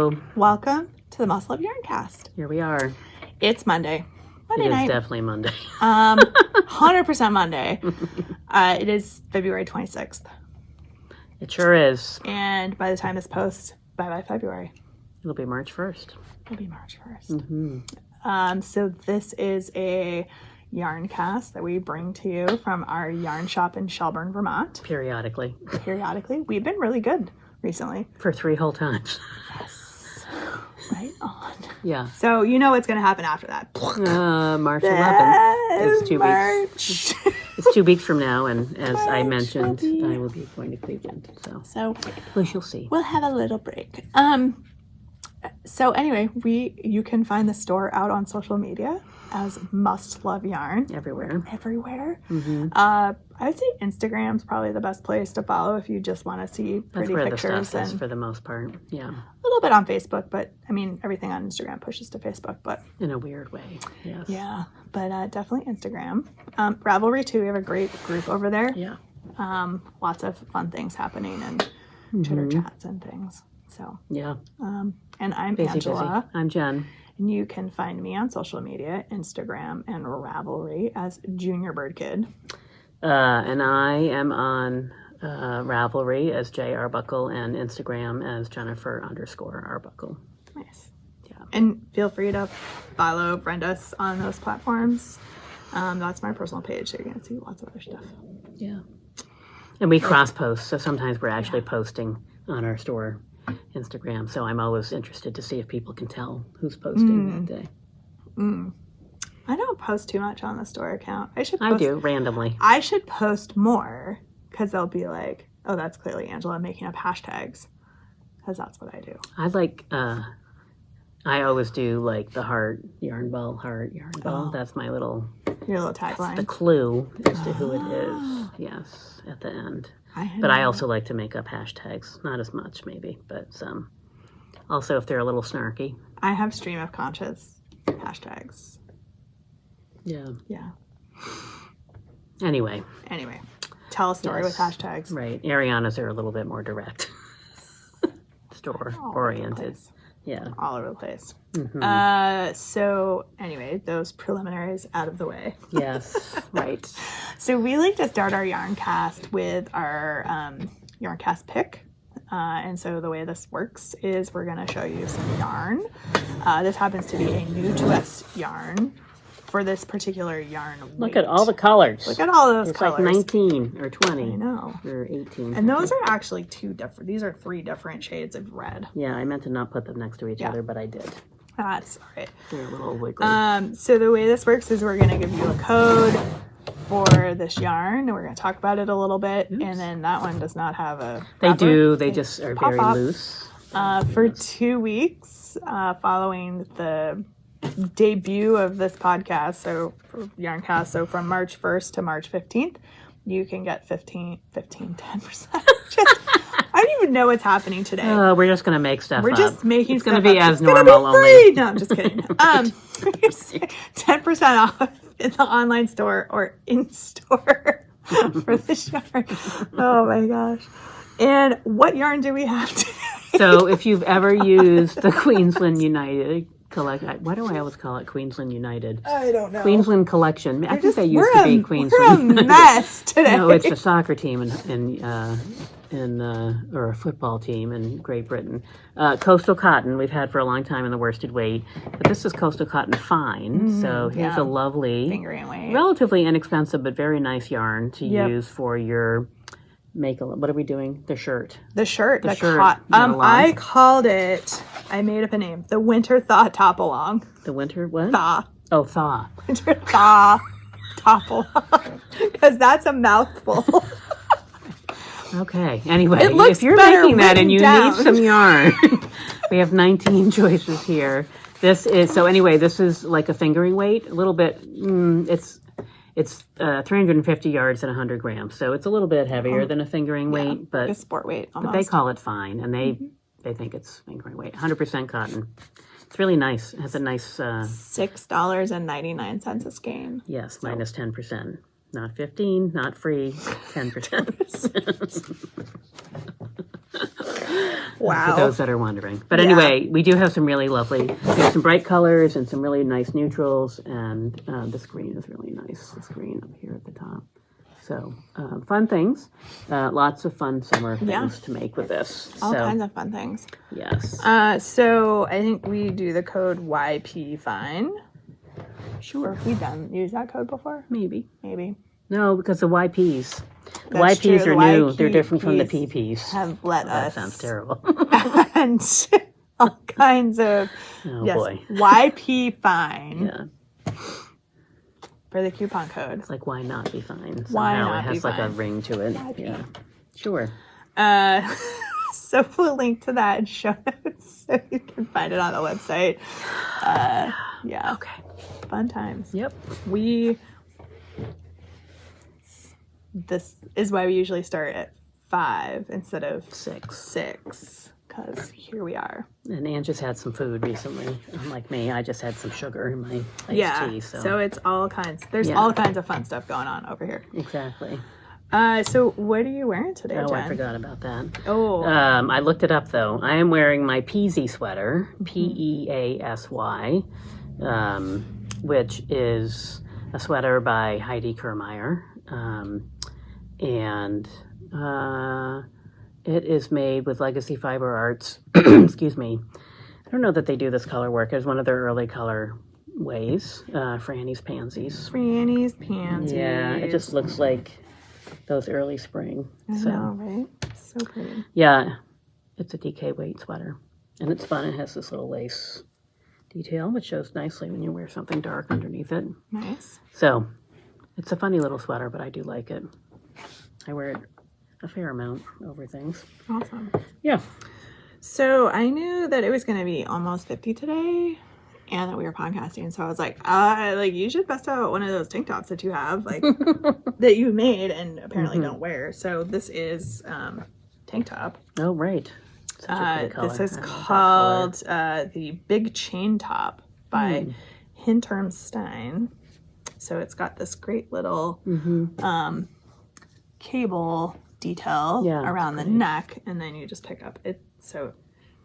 Hello. Welcome to the Muscle of Yarncast. Here we are. It's Monday. Monday night. It is definitely Monday. 100% Monday. It is February 26th. It sure is. And by the time this posts, bye-bye February. It'll be March 1st. It'll be March 1st. Mm-hmm. So this is a yarn cast that we bring to you from our yarn shop in Shelburne, Vermont. Periodically. We've been really good recently. For 3 whole times. Yes. Right on. Yeah. So you know what's going to happen after that. March 11th is 2 March. weeks. It's 2 weeks from now, and as I mentioned, will be- I will be going to Cleveland. So We shall see. we'll have a little break. So anyway, you can find the store out on social media as Must Love Yarn. Everywhere. Mm-hmm. I would say Instagram's probably the best place to follow if you just want to see That's pretty where the pictures. stuff is And for the most part. Yeah. a little bit on Facebook, but I mean everything on Instagram pushes to Facebook. But In a weird way. Yes. yeah, but definitely Instagram. Ravelry too. We have a great group over there. Yeah. Lots of fun things happening and chitter chats and things. So Yeah. and I'm Busy. Angela. I'm Jen. And you can find me on social media, Instagram and Ravelry as Junior Bird Kid. And I am on Ravelry as J Arbuckle and Instagram as Jennifer_Arbuckle. Nice. Yeah. And feel free to follow, friend us on those platforms. That's my personal page, so you're going to see lots of other stuff. Yeah. And we cross post, so sometimes we're actually posting on our store Instagram. So I'm always interested to see if people can tell who's posting that day. I don't post too much on the store account. I do, randomly. I should post more because they'll be like, oh, that's clearly Angela making up hashtags. Because that's what I do. I always do like the heart, yarn ball. Oh. That's my Your little tagline. the clue as to who it is. Yes, at the end. But I also like to make up hashtags. Not as much, maybe, but some. Also, if they're a little snarky. I have stream of conscious hashtags. Yeah. Yeah. Anyway, tell a story with hashtags. right. Ariana's are a little bit more direct. Store oriented. Yeah. All over the place. Mm-hmm. So anyway, those preliminaries out of the way. Yes. Right. So we like to start our yarn cast with our yarn cast pick. And so the way this works is we're going to show you some yarn. This happens to be a new to us yarn for this particular yarn weight. Look at all the colors. Look at all those It's colors. like 19 or 20. I know. Or 18. And those are actually two different. These are 3 different shades of red. Yeah, I meant to not put them next to each other, but I did. That's all right. They're a little wiggly. So the way this works is we're going to give you a code for this yarn, and we're going to talk about it a little bit. Oops. And then that one does not have a They wrapper. do. They just are pop very up. loose. For 2 weeks following the debut of this podcast, so for Yarncast, so from March 1st to March 15th, you can get 10%. I don't even know what's happening today. We're just going to make stuff We're up. just making It's stuff going to be up. as It's gonna normal be free. only. No, I'm just kidding. 10% off in the online store or in store for this yarn. Oh my gosh. And what yarn do we have today? So if you've ever used the Queensland United why do I always call it Queensland United? I don't know. Queensland Collection. I think they used we're to be a Queensland. We're a mess today. No, it's a soccer team or a football team in Great Britain. Coastal cotton we've had for a long time in the worsted weight, but this is coastal cotton fine. So here's a lovely, fingering weight. relatively inexpensive but very nice yarn to Yep. use for your what are we doing? The shirt. The shirt. The shirt. I called it. I made up a name. The Winter Thaw Top Along. The winter what? Thaw. Oh, thaw. Winter Thaw Top Along. Because that's a mouthful. Okay. Anyway, It looks if you're better making that and you written need some yarn, we have 19 choices here. This is like a fingering weight. A little bit. It's 350 yards and 100 grams, so it's a little bit heavier than a fingering weight, but a sport weight but almost. they call it fine, and they think it's fingering weight. 100% cotton. It's really nice. It has a nice $6.99 a skein. yes, minus 10%. Not 15, not free, 10%. Wow. For those that are wondering. But Yeah. anyway, we do have some really lovely, some bright colors and some really nice neutrals. And this green is really nice. This green up here at the top. So fun things. Lots of fun summer things to make with this. All kinds of fun things. Yes. So I think we do the code YP fine. Sure. Have we use that code before? Maybe. No, because the YPs. The That's YPs true. are The new. They're different from the YPs PPs. have let That us sounds terrible. and all kinds of boy. YP fine Yeah. for the coupon code. It's like, why not be fine? Why Somehow not it has be like a fine? ring to it. YP. Yeah. Sure. So we'll link to that in show notes so you can find it on the website. Yeah. Okay. Fun times. Yep. This is why we usually start at 5 instead of 6. because here we are. And Ann just had some food recently. Unlike me, I just had some sugar in my iced tea. So it's all kinds. There's Yeah. all kinds of fun stuff going on over here. Exactly. So what are you wearing today, Oh, Jen? I forgot about that. Oh, I looked it up though. I am wearing my Peasy sweater, Peasy, which is a sweater by Heidi Kermeyer. And it is made with Legacy Fiber Arts. Excuse me. I don't know that they do this color work. It's one of their early color ways. Franny's Pansies. Franny's Pansies. Yeah, it just looks like those early spring. I So know, right? So pretty. yeah, it's a DK weight sweater. And it's fun. It has this little lace detail, which shows nicely when you wear something dark underneath it. Nice. So it's a funny little sweater, but I do like it. I wear it a fair amount over things. Awesome. Yeah. So I knew that it was going to be almost 50 today and that we were podcasting. So I was like, you should bust out one of those tank tops that you have, like that you made and apparently don't wear. So this is tank top. Oh, right. Such a pretty color. This is I love that called color. the Big Chain Top by Hintermstein. So it's got this great little cable detail around the neck, and then you just pick up it. So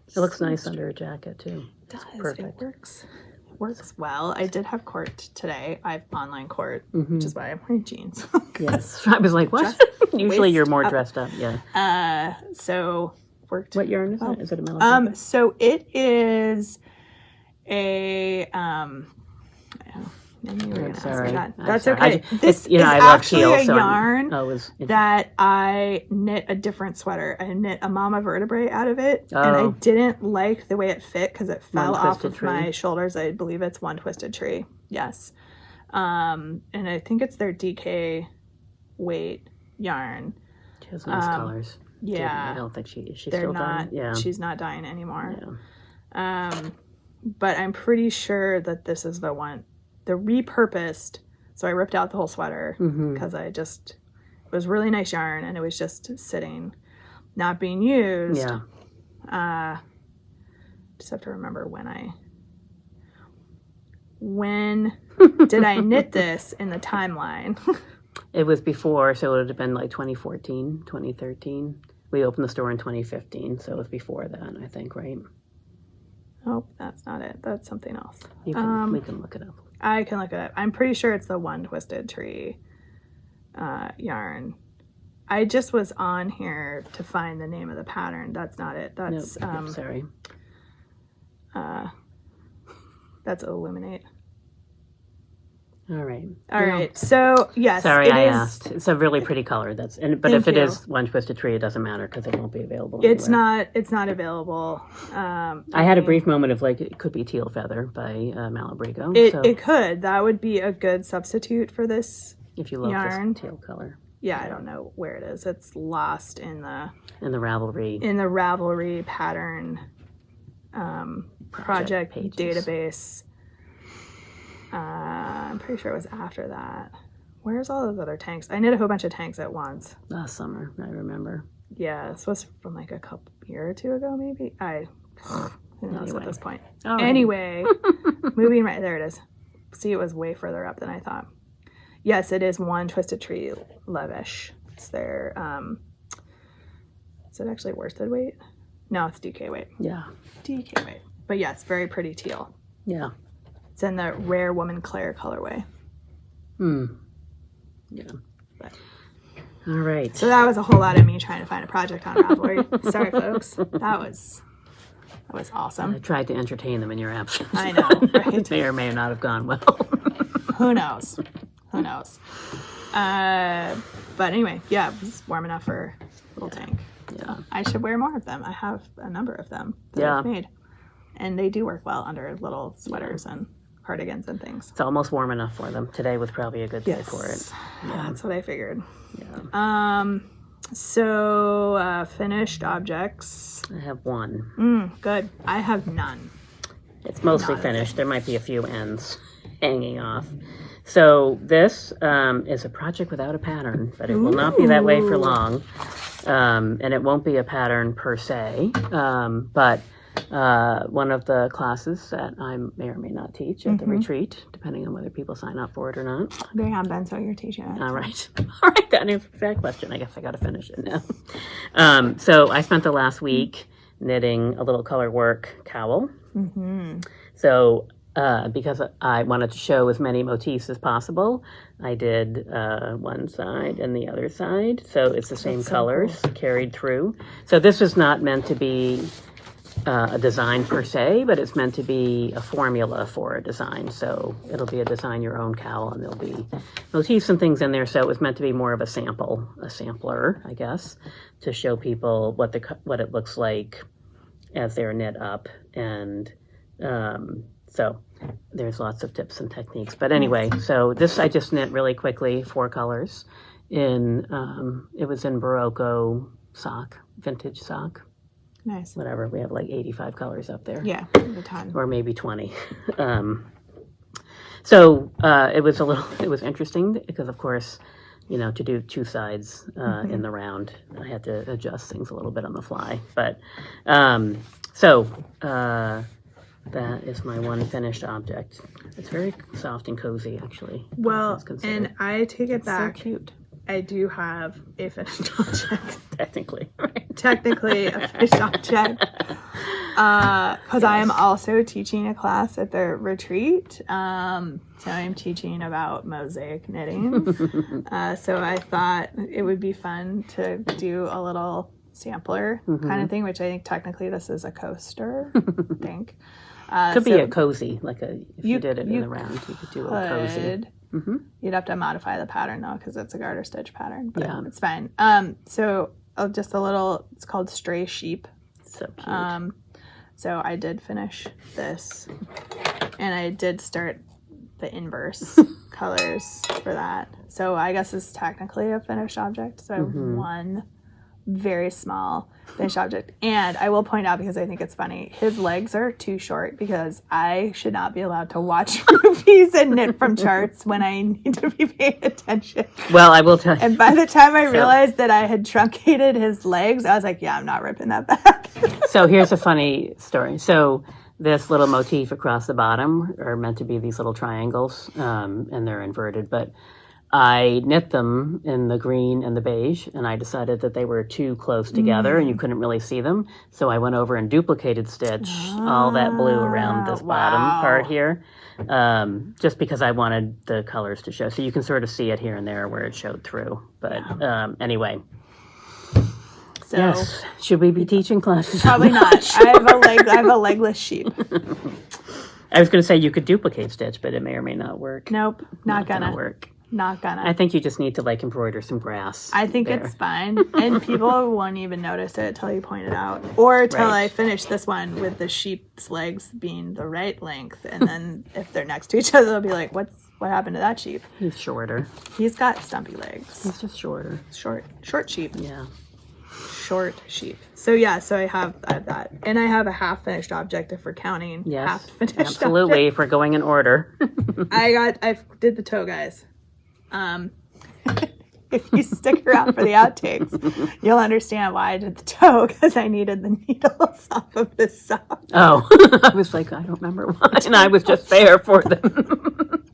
It looks nice under a jacket, too. it does. Perfect. It works well. I did have court today. I have online court, which is why I'm wearing jeans. Yes. I was like, what? Usually you're more dressed up. Yeah. So worked. What yarn is it? Is it a metal? So it is a and you were gonna ask me that. That's okay. This is actually a yarn that I knit a different sweater. I knit a mama vertebrae out of it, and I didn't like the way it fit because it fell off of my shoulders. I believe it's One Twisted Tree. Yes, and I think it's their DK weight yarn. She has nice colors. Yeah, I don't think she's they're still not. dyeing? Yeah. She's not dying anymore. Yeah. But I'm pretty sure that this is the one. The repurposed, so I ripped out the whole sweater because it was really nice yarn and it was just sitting, not being used. Yeah. Just have to remember when did I knit this in the timeline? It was before, so it would have been like 2014, 2013. We opened the store in 2015, so it was before that, I think, right? Oh, that's not it. That's something else. We can look it up. I can look it up. I'm pretty sure it's the One Twisted Tree yarn. I just was on here to find the name of the pattern. That's not it. That's sorry. That's Illuminate. All right. All right. So yes. Sorry, I asked. It's a really pretty color. But if it is One Twisted Tree, it doesn't matter because it won't be available. It's not available. I had a brief moment of like it could be Teal Feather by Malabrigo. It could. That would be a good substitute for this. If you love yarn. this teal color. Yeah, I don't know where it is. It's lost in the Ravelry pattern project database. I'm pretty sure it was after that. Where's all those other tanks? I knit a whole bunch of tanks at once. Last summer, I remember. Yeah, this was from like a year or two ago, maybe. Who knows at this point. Right. Anyway, moving right there it is. See, it was way further up than I thought. Yes, it is One Twisted Tree Levish. It's their is it actually worsted weight? No, it's DK weight. Yeah. DK weight. But yes, very pretty teal. Yeah. It's in the Rare Woman Claire colorway. Yeah. But, all right. so that was a whole lot of me trying to find a project on Ravelry. Sorry, folks. That was awesome. I tried to entertain them in your absence. I know, right? It may or may not have gone well. Who knows? Who knows? But anyway, yeah, it was warm enough for a little tank. Yeah. I should wear more of them. I have a number of them that Yeah. I've made. And they do work well under little sweaters and cardigans and things. It's almost warm enough for them. Today was probably a good day for it. Yeah, that's what I figured. Yeah. So finished objects. I have one. Good. I have none. It's mostly Not a finished. There might be a few ends hanging off. So this is a project without a pattern, but it will not be that way for long. And it won't be a pattern per se, but one of the classes that I may or may not teach at the retreat, depending on whether people sign up for it or not. They have been, so you're teaching it. All right. All right, that answers that question. I guess I got to finish it now. So I spent the last week knitting a little color work cowl. So because I wanted to show as many motifs as possible, I did one side and the other side. So it's the same colors carried through. So this is not meant to be a design per se, but it's meant to be a formula for a design. So it'll be a design your own cowl, and there'll be motifs and things in there. So it was meant to be more of a sampler, I guess, to show people what it looks like as they're knit up. And so there's lots of tips and techniques. But anyway, so this I just knit really quickly, 4 colors. It was in Barocco sock, vintage sock. Nice. Whatever, we have like 85 colors up there. Yeah, a ton. Or maybe 20. So it was interesting because, of course, to do 2 sides in the round, I had to adjust things a little bit on the fly. But that is my one finished object. It's very soft and cozy, actually. Well, and I take it back. So cute. I do have a finished object. Technically, right? Technically a finished object. Because I am also teaching a class at the retreat. So I'm teaching about mosaic knitting. So I thought it would be fun to do a little sampler kind of thing, which I think technically this is a coaster. I think. Could be a cozy, if you did it in the round, you could do a cozy. You'd have to modify the pattern though, because it's a garter stitch pattern, but Yeah. it's fine. So just a little, it's called Stray Sheep. So cute. So I did finish this, and I did start the inverse colors for that. So I guess it's technically a finished object. So I have one very small finished object. And I will point out, because I think it's funny, his legs are too short, because I should not be allowed to watch movies and knit from charts when I need to be paying attention. Well, I will tell you. And by the time I realized that I had truncated his legs, I was like, yeah, I'm not ripping that back. So here's a funny story. So this little motif across the bottom are meant to be these little triangles, and they're inverted, but I knit them in the green and the beige, and I decided that they were too close together and you couldn't really see them. So I went over and duplicated stitch all that blue around this bottom part here, just because I wanted the colors to show. So you can sort of see it here and there where it showed through. But anyway. So yes. Should we be teaching classes? probably not. I have a legless sheep. I was going to say you could duplicate stitch, but it may or may not work. Nope, not gonna work. Not gonna. I think you just need to embroider some grass. I think there. it's fine, and people won't even notice it till you point it out, or till I finish this one with the sheep's legs being the right length, and then if they're next to each other, they'll be like, what happened to that sheep? He's shorter. He's got stumpy legs. He's just shorter. Short sheep. Yeah. Short sheep. So yeah, so I have that, and I have a half finished object if we're counting. Yes. Half finished. Absolutely. Object. If we're going in order. I did the toe, guys. If you stick around for the outtakes, you'll understand why I did the toe, because I needed the needles off of this sock. Oh, I was like, I don't remember why, and I was just there for them.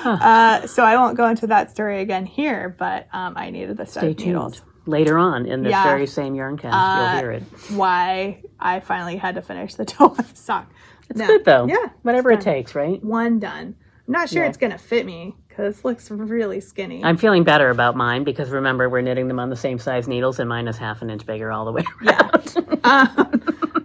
So I won't go into that story again here, but I needed the set of needles. later on in this Yeah. very same yarn cast. You'll hear it. Why I finally had to finish the toe on the sock. It's good though. Yeah. Whatever it done. takes, right? One done. I'm not sure Yeah. it's going to fit me because it looks really skinny. I'm feeling better about mine because remember, we're knitting them on the same size needles and mine is half an inch bigger all the way around.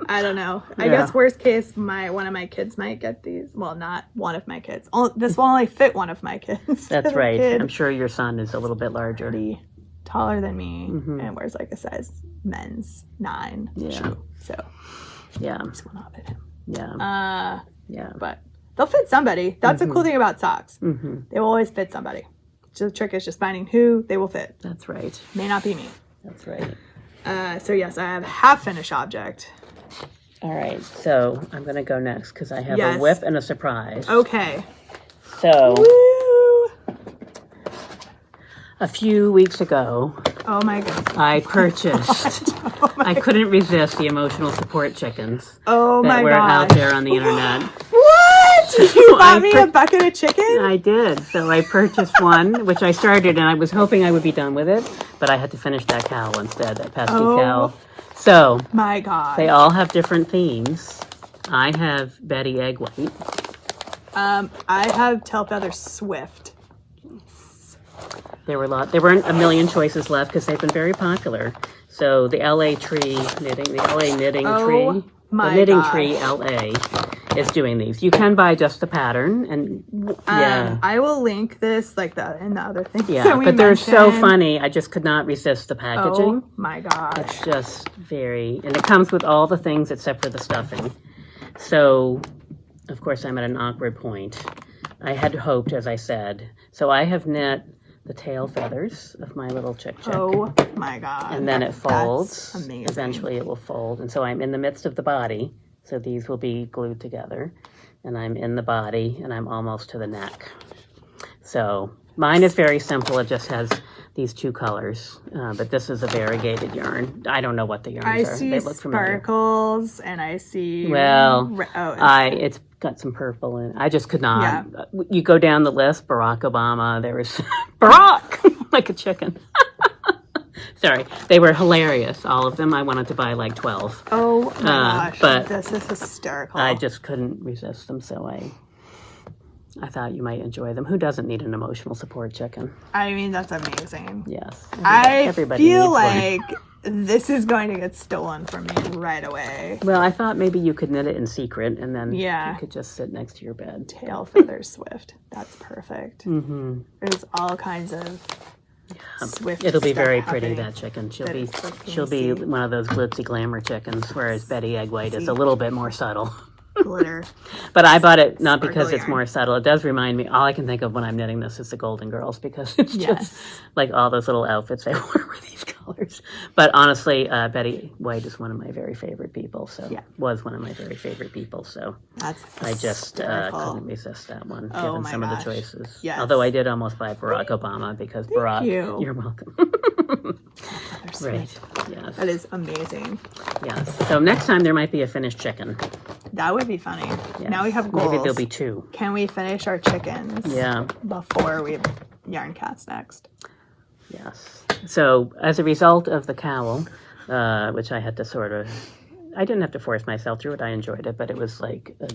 I don't know. I Yeah. guess worst case, one of my kids might get these. Well, not one of my kids. This will only fit one of my kids. That's The right. kid I'm sure your son is a little bit larger. pretty taller than me Mm-hmm. and wears like a size men's 9 shoe. So Yeah. just will not fit him. Yeah. Yeah. But they'll fit somebody. That's the cool thing about socks. Mm-hmm. They will always fit somebody. So the trick is just finding who they will fit. That's right. May not be me. That's right. So yes, I have half finished object. All right. So I'm going to go next because I have Yes. a whip and a surprise. Okay. So Woo! a few weeks ago, Oh my god. I purchased, I couldn't resist the emotional support chickens Oh that my were out god. there on the internet. What? You I bought me a bucket of chicken? I did. So I purchased one, which I started, and I was hoping I would be done with it, but I had to finish that cow instead, that pesky cow. So My god. they all have different themes. I have Betty Egg White. I have Tail Feather Swift. There weren't a million choices left because they've been very popular. So the LA Tree Knitting, the LA Knitting Tree, my the Knitting God. Tree LA is doing these. You can buy just the pattern, and yeah. I will link this like in the other things. Yeah, that we but they're so mentioned. funny. I just could not resist the packaging. Oh my gosh. It's just and it comes with all the things except for the stuffing. So, of course, I'm at an awkward point. I had hoped, as I said. So I have knit the tail feathers of my little chick. Oh my god. And then it folds. That's amazing. Eventually it will fold. And so I'm in the midst of the body. So these will be glued together. And I'm in the body and I'm almost to the neck. So mine is very simple. It just has these two colors. But this is a variegated yarn. I don't know what the yarns I are. see They look familiar. sparkles and I see Well, oh, it's got some purple in it. I just could not. You go down the list, Barack Obama, there was Barack, like a chicken. Sorry. They were hilarious, all of them. I wanted to buy like 12. oh my gosh. but this is hysterical. I just couldn't resist them, so I thought you might enjoy them. Who doesn't need an emotional support chicken? I mean, that's amazing. Yes. Everybody feel needs one. like this is going to get stolen from me right away. Well, I thought maybe you could knit it in secret and then Yeah. you could just sit next to your bed. Tail Feather Swift. That's perfect. Mm-hmm. There's all kinds of Swift. It'll be stuff very pretty, happening. that chicken. She'll That be is so cool she'll to be see. one of those glitzy glamour chickens, whereas Betty Egg White is a little bit more subtle. Glitter. But I bought it not because Sparkle it's yarn. more subtle. It does remind me, all I can think of when I'm knitting this is the Golden Girls, because it's Yes. just like all those little outfits they wore with these colors. But honestly, Betty White is one of my very favorite people. So was one of my very favorite people. So That's I just hysterical. couldn't resist that one, Oh given my some of gosh. the choices. Yes. Although I did almost buy Barack Obama because Barack, you. you're welcome. They're sweet. Right. Yes. That is amazing. Yes. So next time there might be a finished chicken. That would be funny. Yes. Now we have goals. Maybe there'll be 2. Can we finish our chickens? Yeah. Before we yarn cast next. Yes. So as a result of the cowl, which I had to I didn't have to force myself through it. I enjoyed it, but it was like a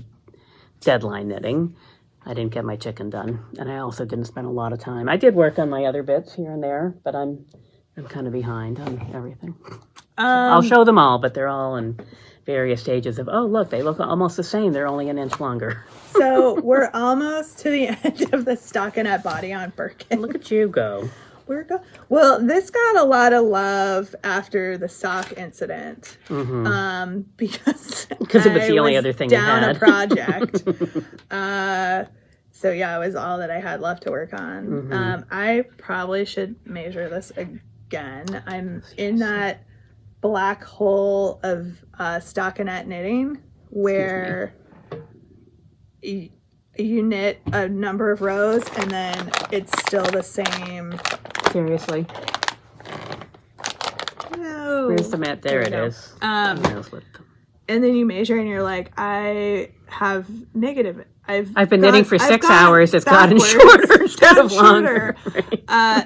deadline knitting. I didn't get my chicken done, and I also didn't spend a lot of time. I did work on my other bits here and there, but I'm kind of behind on everything. I'll show them all, but they're all in various stages of, oh, look, they look almost the same. They're only an inch longer. So we're almost to the end of the stockinette body on Birkin. Look at you go. Well, this got a lot of love after the sock incident, because Because it was the only other thing you down had. a project. So yeah, it was all that I had left to work on. I probably should measure this again. I'm in that black hole of stockinette knitting where you knit a number of rows and then it's still the same. Seriously. No. Where's the mat? There we it go. is. Who knows what And then you measure and you're like, I have negative. I've been knitting for 6 hours. It's gotten backwards. shorter instead of longer.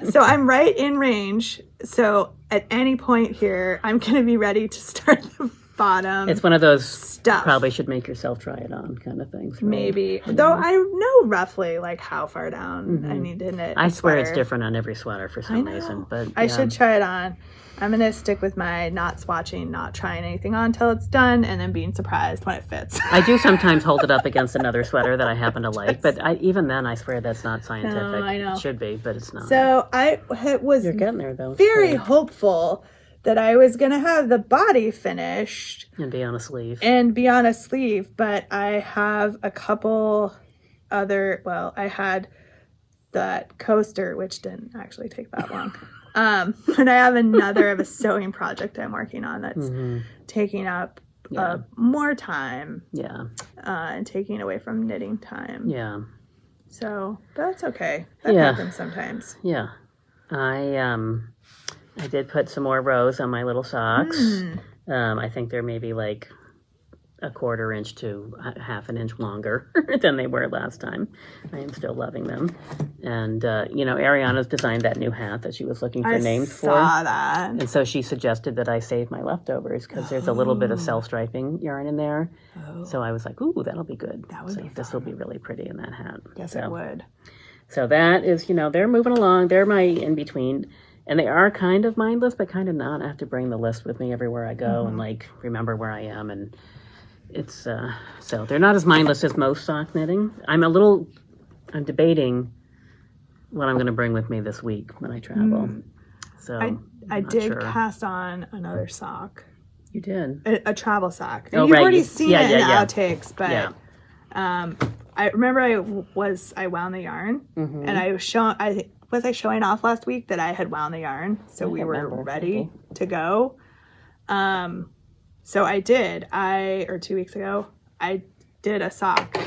So I'm right in range. So at any point here, I'm going to be ready to start the bottom. It's one of those stuff. Probably should make yourself try it on kind of things. Right? Maybe. Though I know roughly like how far down I need to knit. I swear it's different on every sweater for some reason. But I should try it on. I'm going to stick with my not swatching, not trying anything on until it's done, and then being surprised when it fits. I do sometimes hold it up against another sweater that I happen to like, but even then I swear that's not scientific. No, I know. It should be, but it's not. So I was You're getting there, though. very hopeful that I was going to have the body finished. And be on a sleeve. But I have a couple other, I had that coaster, which didn't actually take that long. And I have another of a sewing project I'm working on that's taking up more time. Yeah. And taking away from knitting time. Yeah. So that's okay. That happens sometimes. Yeah. I did put some more rows on my little socks. I think they're maybe like a 1/4 inch to 1/2 inch longer than they were last time. I am still loving them. And, Ariana's designed that new hat that she was looking for names for. I saw that. And so she suggested that I save my leftovers because there's a little bit of self-striping yarn in there. So I was like, ooh, that'll be good. That would be fun. This will be really pretty in that hat. Yes, it would. So that is, they're moving along. They're my in-between. And they are kind of mindless, but kind of not. I have to bring the list with me everywhere I go and remember where I am. And it's so they're not as mindless as most sock knitting. I'm debating what I'm going to bring with me this week when I travel. So I did cast on another sock. You did a travel sock. And you've already seen it in the outtakes, but I remember I wound the yarn and I was showing off last week that I had wound the yarn, so we were ready to go. So I did. 2 weeks ago, I did a sock,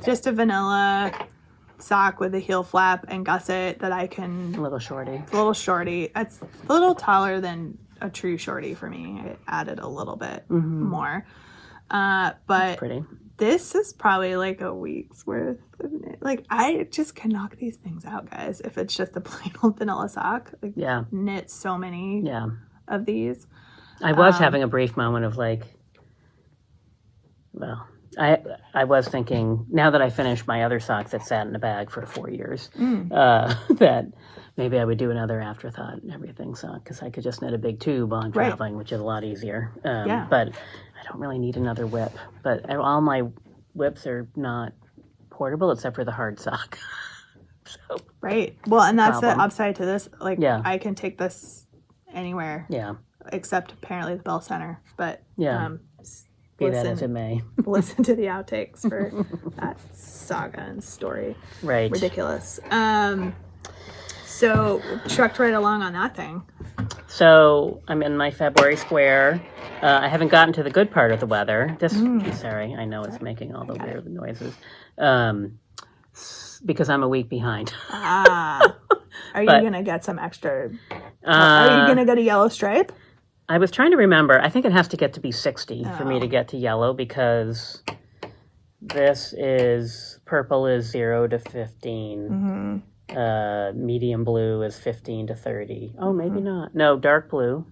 just a vanilla sock with a heel flap and gusset that I can. A little shorty. It's a little taller than a true shorty for me. I added a little bit more. But that's pretty. This is probably like a week's worth of knit. Like, I just can knock these things out, guys. If it's just a plain old vanilla sock. Knit so many of these. I was having a brief moment of I was thinking, now that I finished my other sock that sat in a bag for 4 years, that maybe I would do another afterthought and everything sock, because I could just knit a big tube while I'm traveling, which is a lot easier. But I don't really need another whip. But all my whips are not portable except for the hard sock. Right. Well, and that's the upside to this. I can take this anywhere. Yeah. Except apparently the Bell Center. But be that as it may. Listen to the outtakes for that saga and story. Right. Ridiculous. So trucked right along on that thing. So I'm in my February square. I haven't gotten to the good part of the weather. Sorry, I know it's making all the weird noises. Because I'm a week behind. Are you going to get some extra? Are you going to get a yellow stripe? I was trying to remember. I think it has to get to be 60 for me to get to yellow, because this is purple is 0 to 15. Medium blue is 15 to 30. Oh, maybe not. No, dark blue.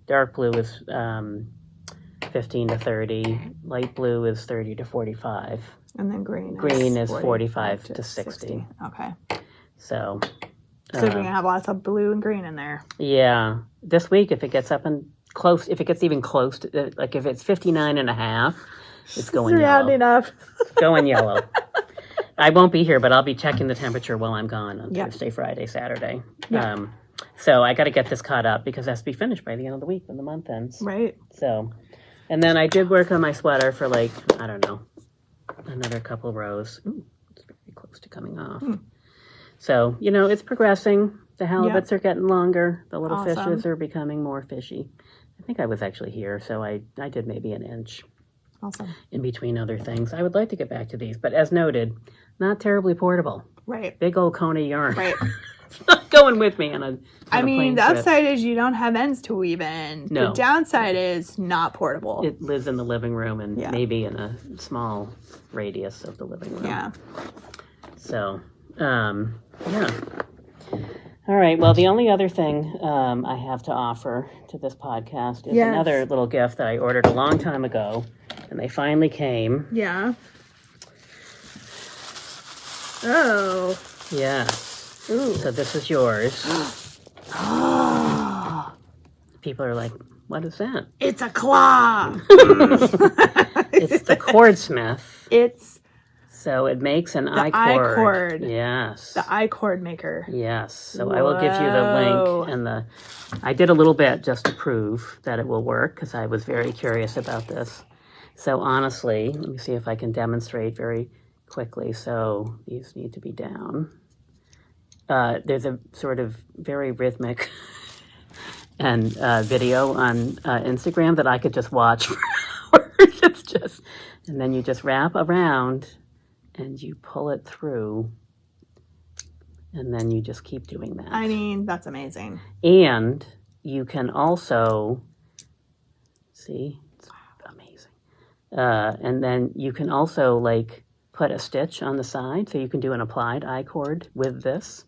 Dark blue is 15 to 30. Light blue is 30 to 45. And then green is 45 to 60. Okay. So you're going to have lots of blue and green in there. Yeah. This week, if it gets if it gets even close to, if it's 59 and a half, it's going yellow. Rounding up. It's going yellow. I won't be here, but I'll be checking the temperature while I'm gone on Thursday, Friday, Saturday. Yep. So I got to get this caught up because it has to be finished by the end of the week when the month ends. Right. So, and then I did work on my sweater for I don't know, another couple rows. Ooh, it's very close to coming off. So, it's progressing. The halibuts are getting longer. The little fishes are becoming more fishy. I think I was actually here, so I did maybe an inch. Awesome. In between other things. I would like to get back to these, but as noted, not terribly portable. Right. Big old cone of yarn. Right. It's not going with me on a the upside is you don't have ends to weave in. No. The downside is not portable. It lives in the living room and maybe in a small radius of the living room. Yeah. So, All right. Well, the only other thing I have to offer to this podcast is another little gift that I ordered a long time ago, and they finally came. Yeah. Oh. Yes. Ooh. So this is yours. People are like, what is that? It's a claw. It's the Chordsmith. It's So it makes an the iCord. iCord. Yes. The iCord maker. Yes. So I will give you the link and I did a little bit just to prove that it will work because I was very curious about this. So honestly, let me see if I can demonstrate very quickly. So these need to be down. There's a sort of very rhythmic and video on Instagram that I could just watch for hours. It's just, and then you just wrap around and you pull it through, and then you just keep doing that. I mean, that's amazing. And you can also, see, it's amazing. And then you can also like put a stitch on the side, so you can do an applied iCord with this.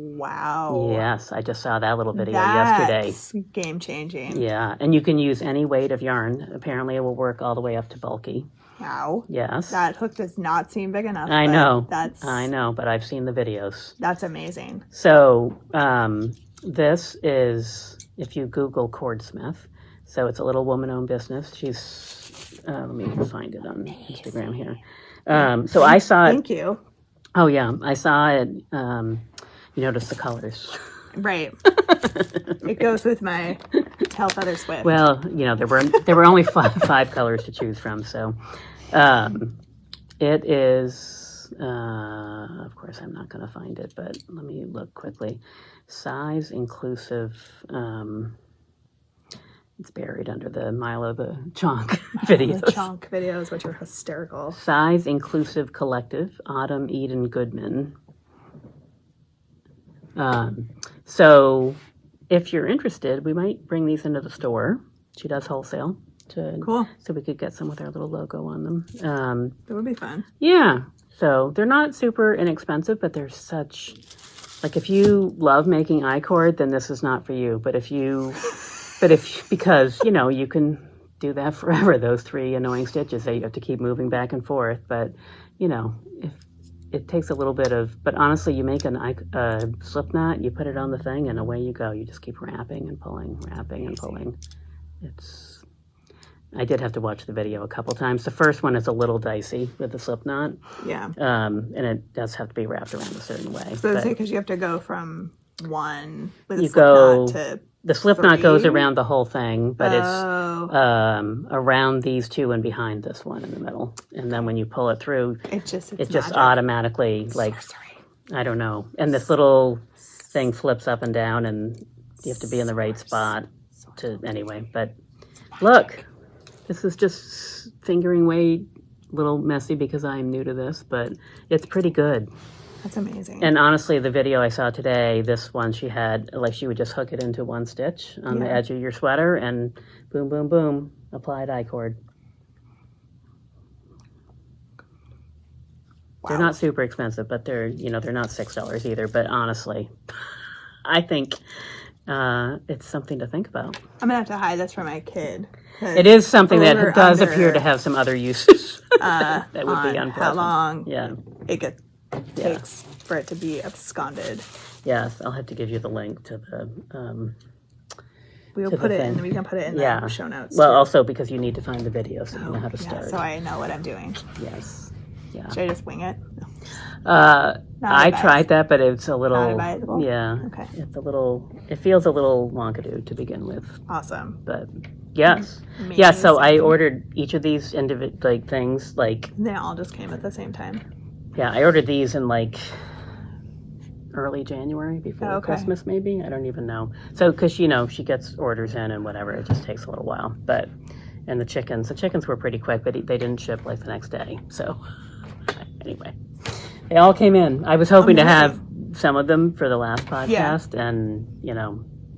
Wow. Yes, I just saw that little video yesterday. That's game changing. Yeah, and you can use any weight of yarn. Apparently it will work all the way up to bulky. Wow. Yes. That hook does not seem big enough. I know. I know, but I've seen the videos. That's amazing. So this is, if you Google Chordsmith, so it's a little woman-owned business. She's, let me find it on Instagram here. So I saw it. Thank you. Oh, yeah. I saw it. You notice the colors. Right. It goes with my Tail Feather Swift. Well, you know, there were only five colors to choose from. So it is, of course, I'm not going to find it, but let me look quickly. Size inclusive. It's buried under the Milo the Chonk videos. The Chonk videos, which are hysterical. Size Inclusive Collective, Autumn Eden Goodman. So if you're interested, we might bring these into the store. She does wholesale. Cool. So we could get some with our little logo on them. That would be fun. Yeah. So they're not super inexpensive, but they're such, like if you love making iCord, then this is not for you. Because, you know, you can do that forever, those 3 annoying stitches that you have to keep moving back and forth. But, you know, if it takes a little bit of, but honestly, you make a slip knot, you put it on the thing, and away you go. You just keep wrapping and pulling. I did have to watch the video a couple times. The first one is a little dicey with the slip knot. Yeah. And it does have to be wrapped around a certain way. So it's because you have to go from one with a you slip knot to the slip knot goes around the whole thing, but it's around these 2 and behind this one in the middle. And then when you pull it through, it just automatically, like, I don't know. And this little thing flips up and down, and you have to be in the right spot to, anyway. But look, this is just fingering weight, a little messy because I'm new to this, but it's pretty good. That's amazing. And honestly, the video I saw today, this one she had, like she would just hook it into one stitch on the edge of your sweater and boom, boom, boom, applied iCord. Wow. They're not super expensive, but they're not $6 either. But honestly, I think it's something to think about. I'm gonna have to hide this from my kid. It is something that does appear to have some other uses that would be unpleasant. How long it takes for it to be absconded. Yes, I'll have to give you the link to the we can put it in the show notes. Well, also because you need to find the video so you know how to start. So I know what I'm doing. Yes. Yeah. Should I just wing it? I tried that, but it's a little not advisable? Yeah. Okay. It feels a little wonkadoo to begin with. Awesome. But yes. Amazing. Yeah, so I ordered each of these things like they all just came at the same time. Yeah, I ordered these in like early January before Christmas, maybe. I don't even know. So, because, she gets orders in and whatever. It just takes a little while. But, and the chickens were pretty quick, but they didn't ship like the next day. So, anyway, they all came in. I was hoping to have some of them for the last podcast and,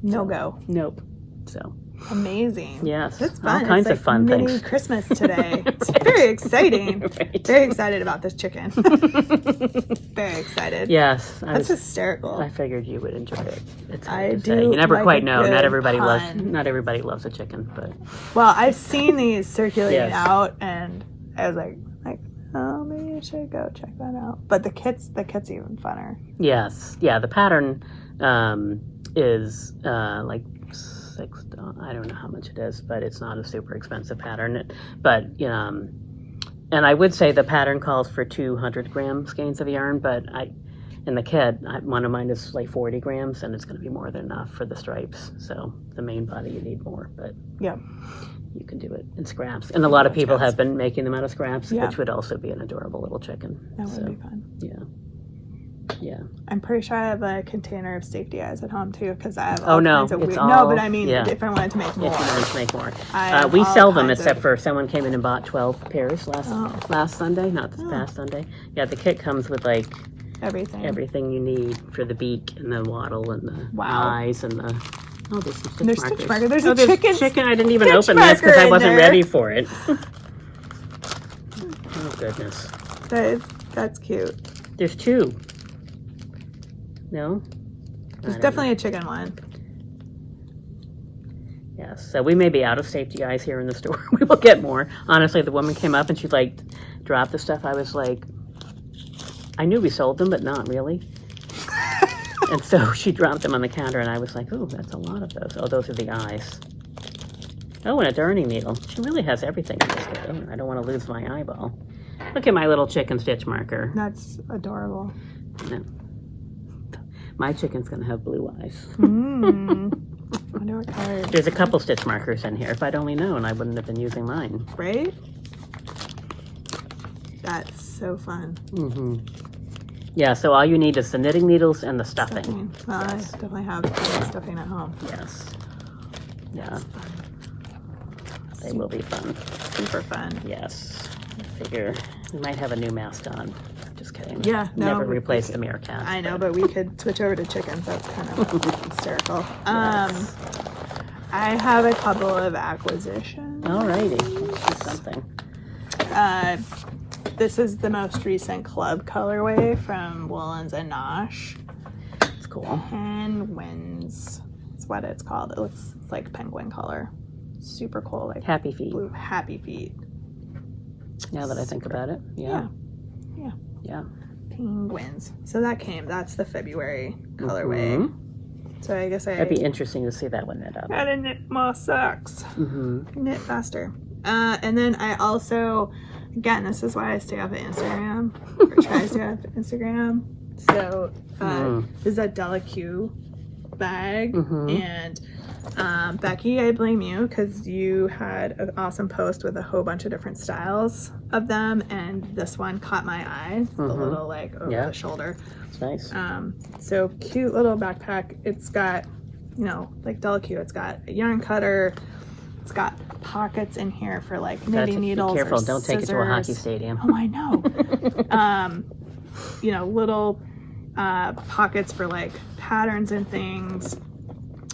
no go. Nope. So, Amazing. Yes, It's all fun. kinds It's of fun mini things. Christmas today. It's very exciting. Right. Very excited about this chicken. Very excited. Yes, That's hysterical. I figured you would enjoy it. It's hard I to say. do You never like quite a know. good Not everybody loves. pun. Not everybody loves a chicken, but Well, I've seen these circulating Yes. out, and I was like, oh, maybe I should go check that out. But the kit's even funner. yes, yeah. The pattern is like $6. I don't know how much it is, but it's not a super expensive pattern. But and I would say the pattern calls for 200-gram skeins of yarn, but in the kit, one of mine is like 40 grams, and it's going to be more than enough for the stripes. So the main body, you need more, but Yeah. you can do it in scraps. And a lot of people have been making them out of scraps, Yeah. which would also be an adorable little chicken. That So, would be fun. yeah. Yeah. I'm pretty sure I have a container of safety eyes at home too, because I have Oh, all no, kinds of it's weird. all- No, but I mean, yeah. if I wanted to make more, If you wanted to make more. I have We all sell them, kinds except of- for someone came in and bought 12 pairs last Sunday, not this Oh. past Sunday. Yeah, the kit comes with like everything. everything you need for the beak and the wattle and the Wow. eyes and the... Oh, there's some stitch There's markers. stitch marker. There's Oh, a chicken. I didn't even stitch open this because marker I in wasn't there. ready for it. Oh, goodness. That's cute. There's two. No? There's definitely a chicken one. Yes, so we may be out of safety eyes here in the store. We will get more. Honestly, the woman came up and she like dropped the stuff. I was like, I knew we sold them, but not really. And so she dropped them on the counter and I was like, oh, that's a lot of those. Oh, those are the eyes. Oh, and a darning needle. She really has everything in this kit. Oh, I don't want to lose my eyeball. Look at my little chicken stitch marker. That's adorable. No. My chicken's going to have blue eyes. I wonder what color. There's a couple stitch markers in here. If I'd only known, I wouldn't have been using mine. Right? That's so fun. Mm-hmm. Yeah, so all you need is the knitting needles and the stuffing. Well, Yes. I definitely have stuffing at home. Yes. Yeah. They will be fun. Super fun. Yes. I figure we might have a new mascot. Just kidding. Yeah, no, Never we- replace the meerkat. I know, but we could switch over to chickens. That's kind of hysterical. Yes. I have a couple of acquisitions. Alrighty. Let's do something. This is the most recent club colorway from Woolens and Nosh. It's cool. Penguins. That's what it's called. It's like penguin color. Super cool. Like Happy feet. blue happy feet. Now that I think about it. Yeah. Yeah. Penguins. So that's the February colorway. Mhm. So I guess That'd be interesting to see that one knit up. gotta knit more socks. Mm-hmm. Knit faster. And then I also, again, this is why I stay off of Instagram, or try to stay off of Instagram. So this is a Delicue bag, and Becky, I blame you because you had an awesome post with a whole bunch of different styles of them, and this one caught my eye. It's the little like over the shoulder. It's nice. So cute little backpack. It's got, like Delicue, it's got a yarn cutter. It's got pockets in here for like knitting needles. Be careful, or don't take it to a hockey scissors. stadium. Oh, I know. Little pockets for like patterns and things.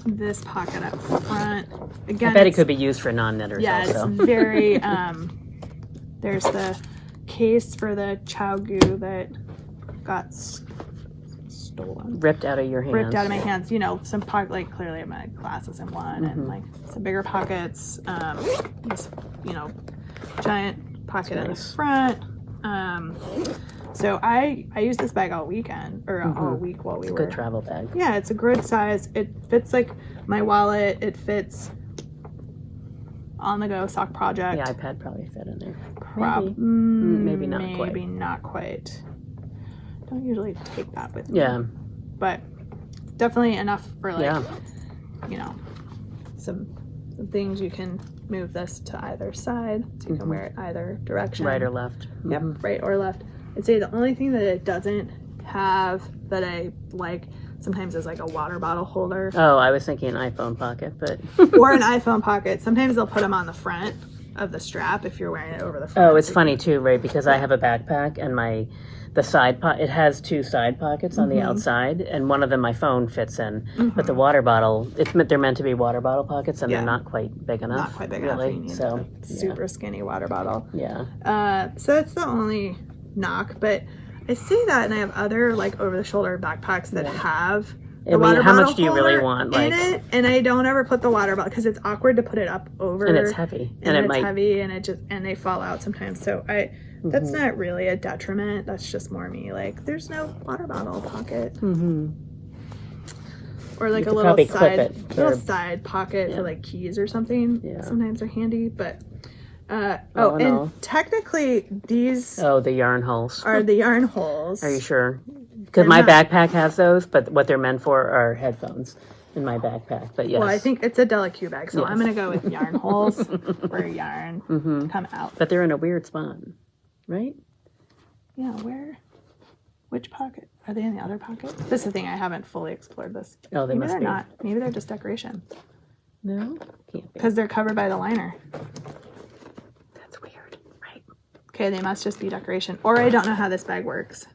This pocket up front. Again, I bet it could be used for non-knitters yeah, also. it's very. There's the case for the chow goo that got stolen. Ripped out of your hands. Ripped out of my hands. Some pocket, like clearly my glasses in one, and like some bigger pockets. This, giant pocket in the front. So I used this bag all weekend or all week while we were. Good travel bag. Yeah, it's a good size. It fits like my wallet. It fits on the go sock project. The iPad probably fit in there. Maybe not quite. Maybe not quite. Don't usually take that with me. Yeah. But definitely enough for like, Yeah. some things you can move this to either side, so you can wear it either direction. Right or left. Yep, right or left. I'd say the only thing that it doesn't have that I like sometimes is like a water bottle holder Oh, I was thinking an iPhone pocket, but or an iPhone pocket. Sometimes they'll put them on the front of the strap if you're wearing it over the front. oh, it's funny too, right? Because I have a backpack and the side it has 2 side pockets on the outside, and one of them my phone fits in. But the water bottle, they're meant to be water bottle pockets, and they're not quite big enough. Not quite big enough. You need a super skinny water bottle. Yeah. So it's the only knock, but I see that, and I have other like over the shoulder backpacks that have the water how bottle much do you really want? In it, and I don't ever put the water bottle because it's awkward to put it up over, and it's heavy, and it's heavy, and and they fall out sometimes. So that's not really a detriment. That's just more me. Like, there's no water bottle pocket, or like a little side pocket for like keys or something. Yeah. Sometimes they're handy, but. And technically these the yarn holes are the yarn holes. Are you sure? Because my backpack has those, but what they're meant for are headphones in my backpack. But yes. Well, I think it's a Delaque bag, so I'm going to go with yarn holes for yarn to come out. But they're in a weird spot, right? Yeah, where? Which pocket? Are they in the other pocket? This is the thing, I haven't fully explored this. Oh, Maybe must they're be. not. Maybe they're just decoration. No, can't be. Because they're covered by the liner. That's weird, right? Okay, they must just be decoration. Or I don't know how this bag works.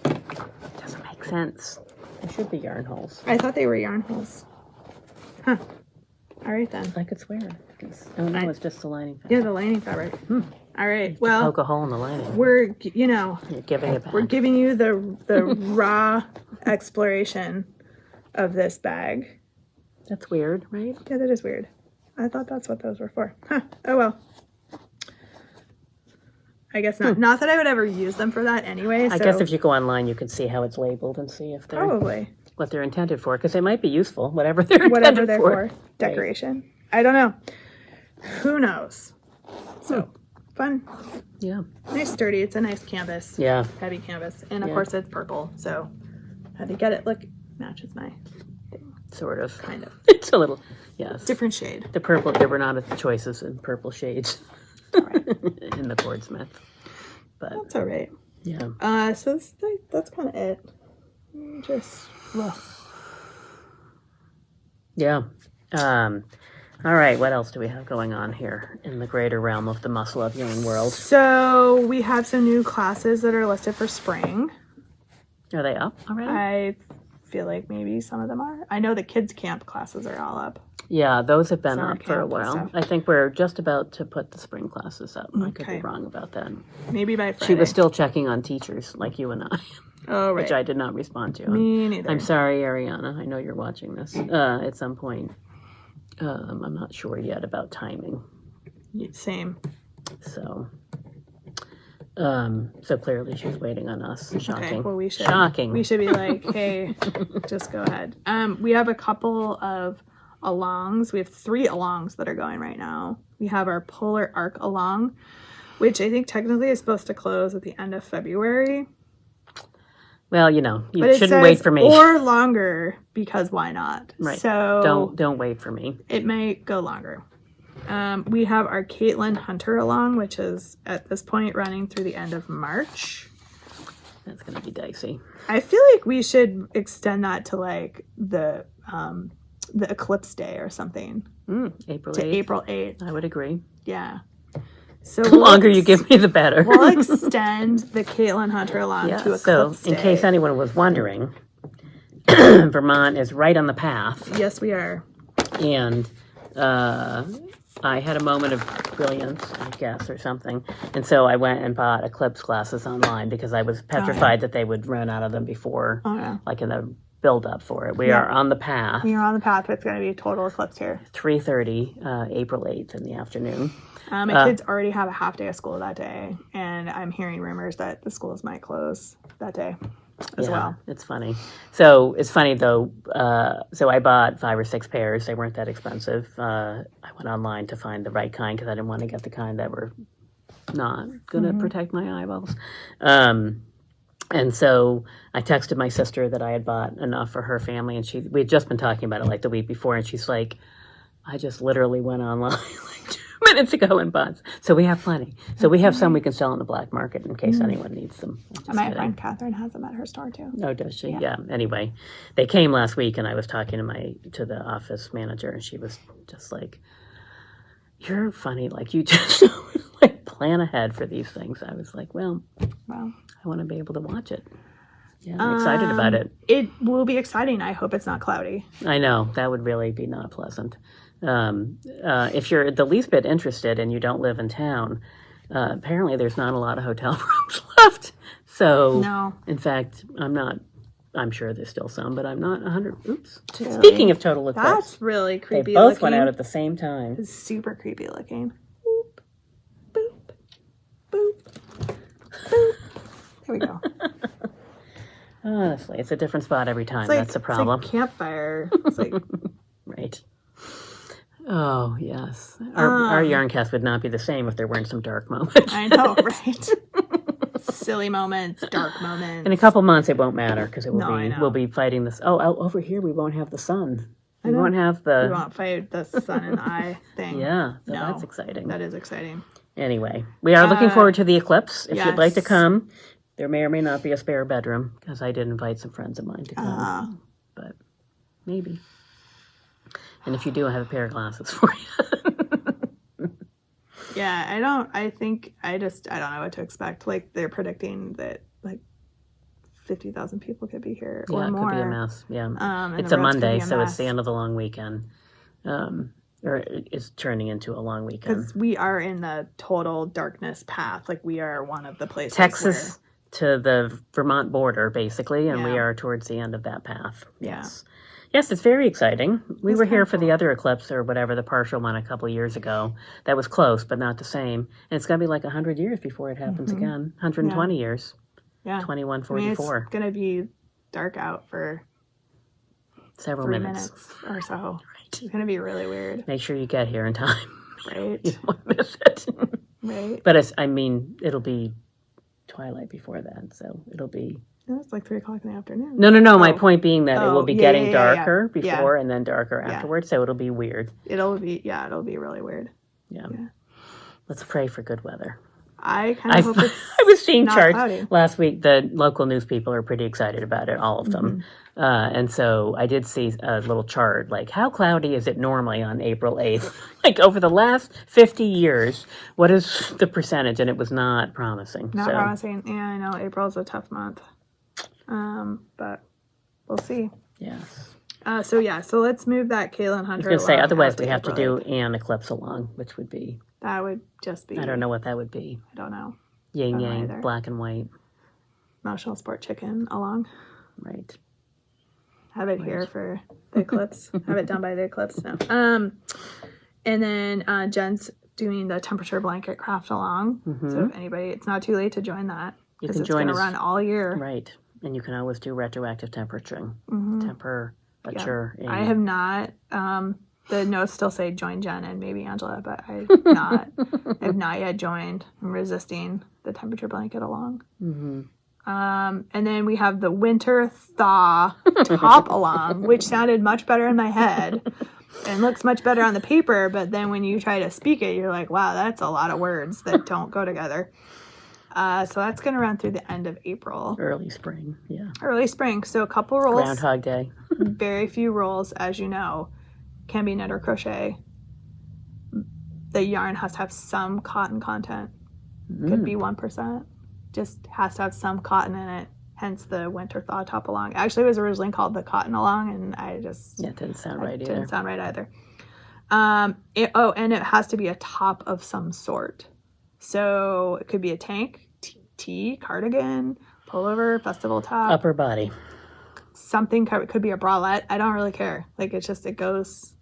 Doesn't make sense. There should be yarn holes. I thought they were yarn holes. Huh. All right, then. I could swear. Oh, no, it's just the lining fabric. Yeah, the lining fabric. All right, well. Poke a hole in the lining. We're, You're giving it back. We're giving you the raw exploration of this bag. That's weird, right? Yeah, that is weird. I thought that's what those were for. Huh. Oh, well. I guess not. Not that I would ever use them for that anyway. I guess if you go online, you can see how it's labeled and see if they're what they're intended for, because they might be useful, whatever they're intended for. Decoration. Right. I don't know. Who knows? So, fun. Yeah. Nice sturdy. It's a nice canvas. Yeah. Heavy canvas. And of course it's purple. So, how do you get it? Look, matches my thing. Sort of. Kind of. It's a little, yes. Different shade. The purple, there were not choices in purple shades. All right. In the Cordsmith. But that's all right. Yeah. So that's kind of it. Just yeah. All right. What else do we have going on here in the greater realm of the Muscle of Yarn world? So we have some new classes that are listed for spring. Are they up already? I feel like maybe some of them are. I know the kids camp classes are all up. Yeah, those have been up for a while. I think we're just about to put the spring classes up. I could be wrong about that. Maybe by Friday. She was still checking on teachers like you and I. Oh, right. Which I did not respond to. Me neither. I'm sorry, Ariana. I know you're watching this at some point. I'm not sure yet about timing. Same. So clearly she's waiting on us. Shocking. Okay, well, we should. Shocking. We should be like, hey, just go ahead. We have a couple of alongs. We have 3 alongs that are going right now. We have our Polar Arc along, which I think technically is supposed to close at the end of February. Well, you shouldn't wait for me. Or longer, because why not? Right. So don't wait for me. It may go longer. We have our Caitlin Hunter along, which is at this point running through the end of March. That's gonna be dicey. I feel like we should extend that to like the Eclipse Day or something. April 8th. To April 8th. I would agree. Yeah. So the longer you give me, the better. We'll extend the Caitlin Hunter along to Eclipse Day. In case anyone was wondering, Vermont is right on the path. Yes, we are. And I had a moment of brilliance, I guess, or something. And so I went and bought Eclipse classes online because I was petrified that they would run out of them before, like in the build-up for it. We are on the path. We are on the path. It's going to be a total eclipse here. 3:30, April 8th in the afternoon. My kids already have a half day of school that day, and I'm hearing rumors that the schools might close that day as well. It's funny. So it's funny though. So I bought 5 or 6 pairs. They weren't that expensive. I went online to find the right kind because I didn't want to get the kind that were not going to protect my eyeballs. And so I texted my sister that I had bought enough for her family, and we had just been talking about it like the week before, and she's like, I just literally went online like 2 minutes ago and bought. So we have plenty. So we have some we can sell on the black market in case anyone needs them. My friend Catherine has them at her store too. Oh, does she? Yeah. Anyway, they came last week, and I was talking to the office manager, and she was just like, "You're funny. Like you just like plan ahead for these things. I was like, well, Wow. I want to be able to watch it. Yeah, I'm excited about it. It will be exciting. I hope it's not cloudy. I know, that would really be not pleasant. If you're the least bit interested and you don't live in town, apparently there's not a lot of hotel rooms left. So, No. in fact, I'm sure there's still some, but I'm not 100. Oops. Really? Speaking of total eclipse, That's really they creepy both looking. went out at the same time. It's super creepy looking. Boop, boop, boop, boop. There we go. Honestly, it's a different spot every time. It's like, That's the problem. It's like campfire. It's like Right. Oh, yes. Our yarn cast would not be the same if there weren't some dark moments. I know, right? Silly moments, dark moments. In a couple months, it won't matter because it will No, I be know. we'll be fighting this. Oh, over here we won't have the sun. We know. won't have the. We won't fight the sun and eye thing. Yeah, so No. that's exciting. That is exciting. Anyway, we are looking forward to the eclipse. If you'd like to yes. come, there may or may not be a spare bedroom because I did invite some friends of mine to come, but maybe. And if you do, I have a pair of glasses for you. Yeah, I don't know what to expect. Like, they're predicting that like 50,000 people could be here or Yeah, it more. could be a mess. Yeah, And it's the a roads could Monday, be a so it's mess. the end of the long weekend, or it's turning into a long weekend. Because we are in the total darkness path. Like, we are one of the places Texas to the Vermont border, basically, and we Yeah. are towards the end of that path. Yeah. Yes. Yes, it's very exciting. We It's were here kinda for the other eclipse or whatever, the partial one a couple of years ago. That was close, but not the same. And it's going to be like 100 years before it happens again. 120 years. Yeah. I mean, 2144. it's going to be dark out for Several 3 minutes. minutes or so. Right. It's going to be really weird. Make sure you get here in time. Right? You don't want to miss it. Right? But it'll be twilight before that, so it'll be... It's like 3 o'clock in the afternoon. No. My point being that it will be yeah, getting yeah. darker before and then darker Yeah. afterwards, so it'll be weird. It'll be really weird. Yeah. Yeah. Let's pray for good weather. I kind of hope it's I was seeing not charts cloudy. last week. The local news people are pretty excited about it, all of them. Mm-hmm. And so I did see a little chart, like how cloudy is it normally on April 8th? Like over the last 50 years, what is the percentage? And it was not promising. not so, promising. Yeah, I know April's a tough month. But we'll see. yes. So let's move that Kaylin Hunter. I was going to say, along otherwise out we have to April do an eclipse along, which would be, 8th. That would just be. I don't know what that would be. I don't know. Yin don't know yang, either. black and white. Emotional sport chicken along. Right. Have it here for the eclipse. Have it done by the eclipse. No. And then Jen's doing the temperature blanket craft along. So if anybody, it's not too late to join that You because can it's join going to us. run all year. Right. And you can always do retroactive temperaturing. Temperature. I have not. The notes still say join Jen and maybe Angela, but I have not yet joined. I'm resisting the temperature blanket along. And then we have the winter thaw top along, which sounded much better in my head and looks much better on the paper. But then when you try to speak it, you're like, wow, that's a lot of words that don't go together. So that's going to run through the end of April. Early spring. Yeah. Early spring. So a couple rolls. Groundhog Day. Very few rolls, as you know, can be knit or crochet. The yarn has to have some cotton content. Could be 1%. Just has to have some cotton in it. Hence the winter thaw top along. Actually, it was originally called the cotton along, and I just Yeah, it didn't sound right either. didn't sound right either. And it has to be a top of some sort. So it could be a tank, tee, cardigan, pullover, festival top. Upper body. Something could be a bralette. I don't really care. Like, it goes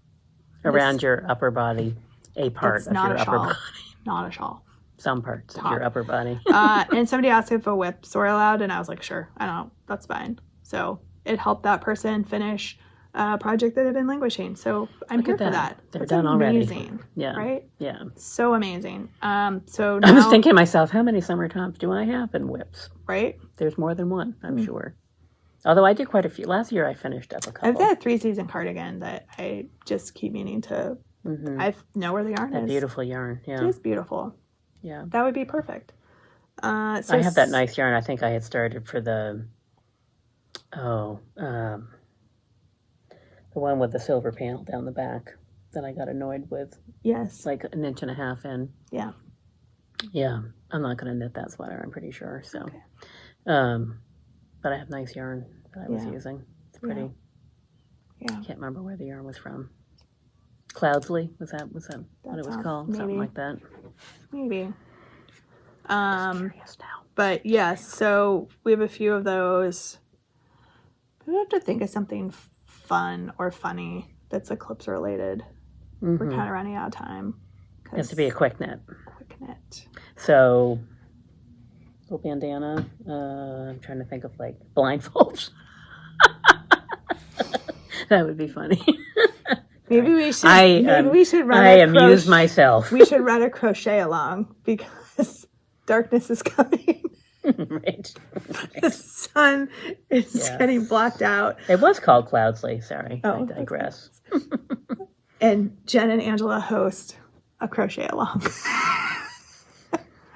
Around your upper body. A part it's of not your a upper shawl. body. Not a shawl. Some parts of Top. your upper body. And somebody asked if a whips were allowed, and I was like, sure, I don't know, that's fine. So it helped that person finish a project that had been languishing. So I'm here for that. They're That's done already. amazing, Yeah. right? Yeah. So amazing. So I was now- thinking to myself, how many summer tops do I have in whips? right? There's more than one, I'm sure. Although I did quite a few. Last year I finished up a couple. I've got a 3-season cardigan that I just keep meaning to. I know where the yarn That is. beautiful yarn. Yeah. It is beautiful. Yeah. That would be perfect. So I have that nice yarn. I think I had started for the one with the silver panel down the back that I got annoyed with. Yes. It's like 1.5 inches in. Yeah. Yeah, I'm not going to knit that sweater, I'm pretty sure. So, Okay. but I have nice yarn that I was Yeah. using. It's pretty. Yeah. I can't remember where the yarn was from. Cloudsley, was that what it was called? Maybe. Something like that. Maybe. I'm just curious now. But yes, so we have a few of those. We have to think of something fun or funny that's Eclipse related. We're kind of running out of time. It has to be a quick knit. Quick knit. So, little bandana. I'm trying to think of like blindfolds. That would be funny. Maybe we should run. I amuse myself. We should run a crochet along because darkness is coming. Right. The sun is getting blocked out. It was called Cloudsley. Sorry, Oh, I digress. And Jen and Angela host a crochet along.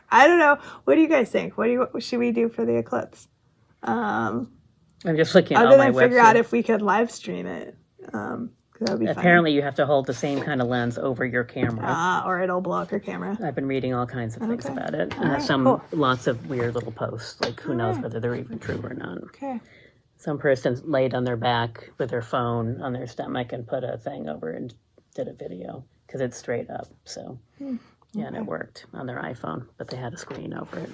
I don't know. What do you guys think? What should we do for the eclipse? I'm just looking at Other my than figure website. out if we could live stream it. That would be Apparently, you have to hold the same kind of lens over your camera. or it'll blow up your camera. I've been reading all kinds of things about it. Cool. Lots of weird little posts. Like, who knows whether they're even true or not. Okay. Some person laid on their back with their phone on their stomach and put a thing over and did a video because it's straight up. So, yeah, and it worked on their iPhone, but they had a screen over it.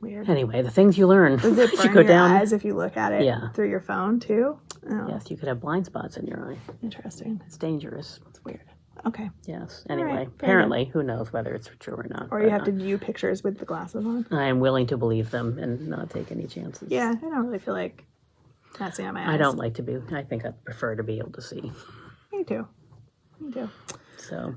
Weird. Anyway, the things you learn. Does it burn your eyes if you look at it through your phone too? Oh. Yes, you could have blind spots in your eye. Interesting. It's dangerous. It's weird. Okay. Yes. Anyway, right. apparently, who knows whether it's true or not. Or you have to view pictures with the glasses on. I am willing to believe them and not take any chances. Yeah, I don't really feel like messing up my eyes. I don't like to be. I think I prefer to be able to see. Me too. Me too. So.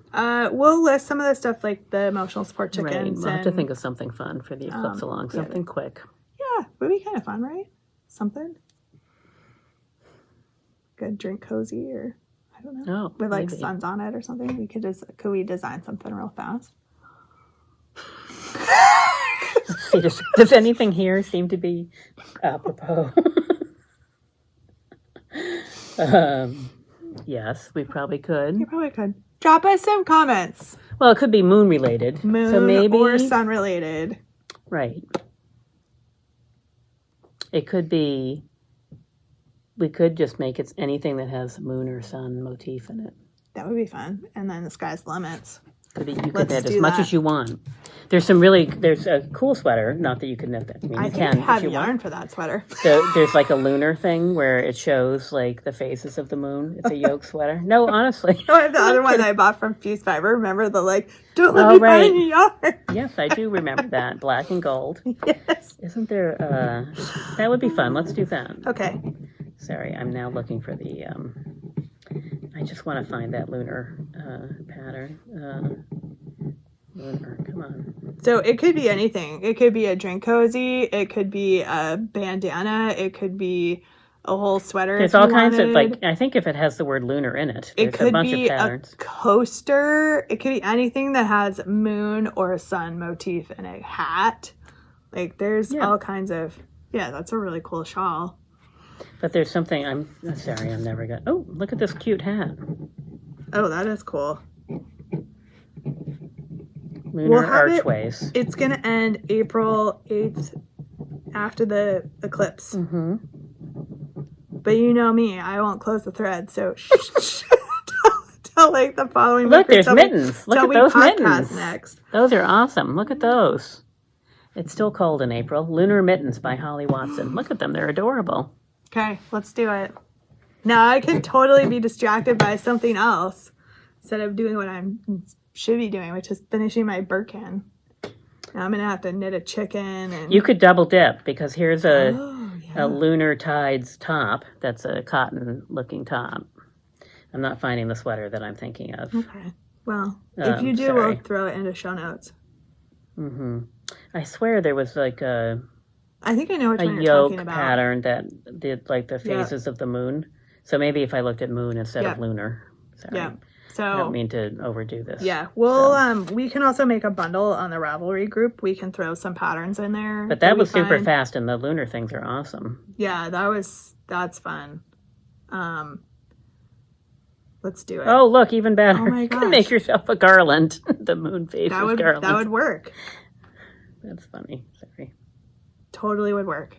We'll list some of the stuff like the emotional support chickens. Right. We'll have to think of something fun for the eclipse along. Something quick. Yeah, would be kind of fun, right? Something. Good drink cozy or I don't know. Oh, with like maybe. suns on it or something. Could we design something real fast? See, does anything here seem to be apropos? Yes, we probably could. You probably could. Drop us some comments. Well, it could be moon related. Moon so maybe, or sun related. Right. It could be. We could just make it anything that has moon or sun motif in it. That would be fun. And then the sky's the limits. You could knit as much as you want. There's a cool sweater. Not that you could knit that. I mean, I you think can I have if you yarn want. for that sweater. So there's like a lunar thing where it shows like the phases of the moon. It's a yoke sweater. No, honestly. I have the other one that I bought from Fuse Fiber. Remember the don't let me buy any yarn. Yes, I do remember that. Black and gold. Yes. Isn't there? That would be fun. Let's do that. Okay. Sorry, I'm now looking for the. I just want to find that lunar pattern. Lunar, come on. So it could be anything. It could be a drink cozy. It could be a bandana. It could be a whole sweater. There's all kinds of I think if it has the word lunar in it, there's a bunch of patterns. A coaster. It could be anything that has moon or sun motif in a hat. Like there's all kinds of. Yeah, that's a really cool shawl. But there's something I'm never gonna. Oh, look at this cute hat. Oh, that is cool. Lunar archways. It's gonna end April 8th after the eclipse. Mm-hmm. But you know me, I won't close the thread, so till like the following Look, week. there's mittens. Look at those mittens. Next. Those are awesome. Look at those. It's still cold in April. Lunar Mittens by Holly Watson. Look at them. They're adorable. Okay, let's do it. Now I can totally be distracted by something else instead of doing what I should be doing, which is finishing my Birkin. Now I'm going to have to knit a chicken. And you could double dip because here's a Lunar Tides top. That's a cotton-looking top. I'm not finding the sweater that I'm thinking of. Okay. Well, if you do, we'll throw it into show notes. Mm-hmm. I swear there was like I think I know what you're yoke talking about. pattern that did like the phases of the moon. So maybe if I looked at moon instead of lunar. Sorry. Yeah. So I don't mean to overdo this. Yeah. Well, we can also make a bundle on the Ravelry group. We can throw some patterns in there. But that was super fast, and the lunar things are awesome. Yeah, that's fun. Let's do it. Oh, look, even better. Oh my You can gosh. make yourself a garland. The moon faces garland. That would work. That's funny. Sorry. Totally would work.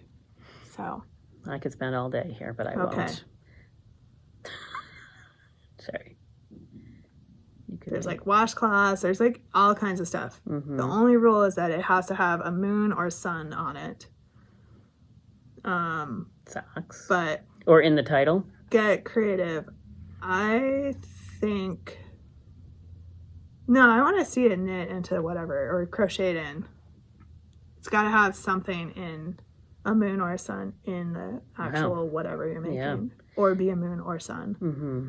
So. I could spend all day here, but I won't. Sorry. There's like washcloths. There's like all kinds of stuff. Mm-hmm. The only rule is that it has to have a moon or sun on it. Socks. But or in the title. Get creative. I think. No, I want to see it knit into whatever or crocheted in. It's got to have something in a moon or a sun in the actual whatever you're making, or be a moon or sun. Mm-hmm.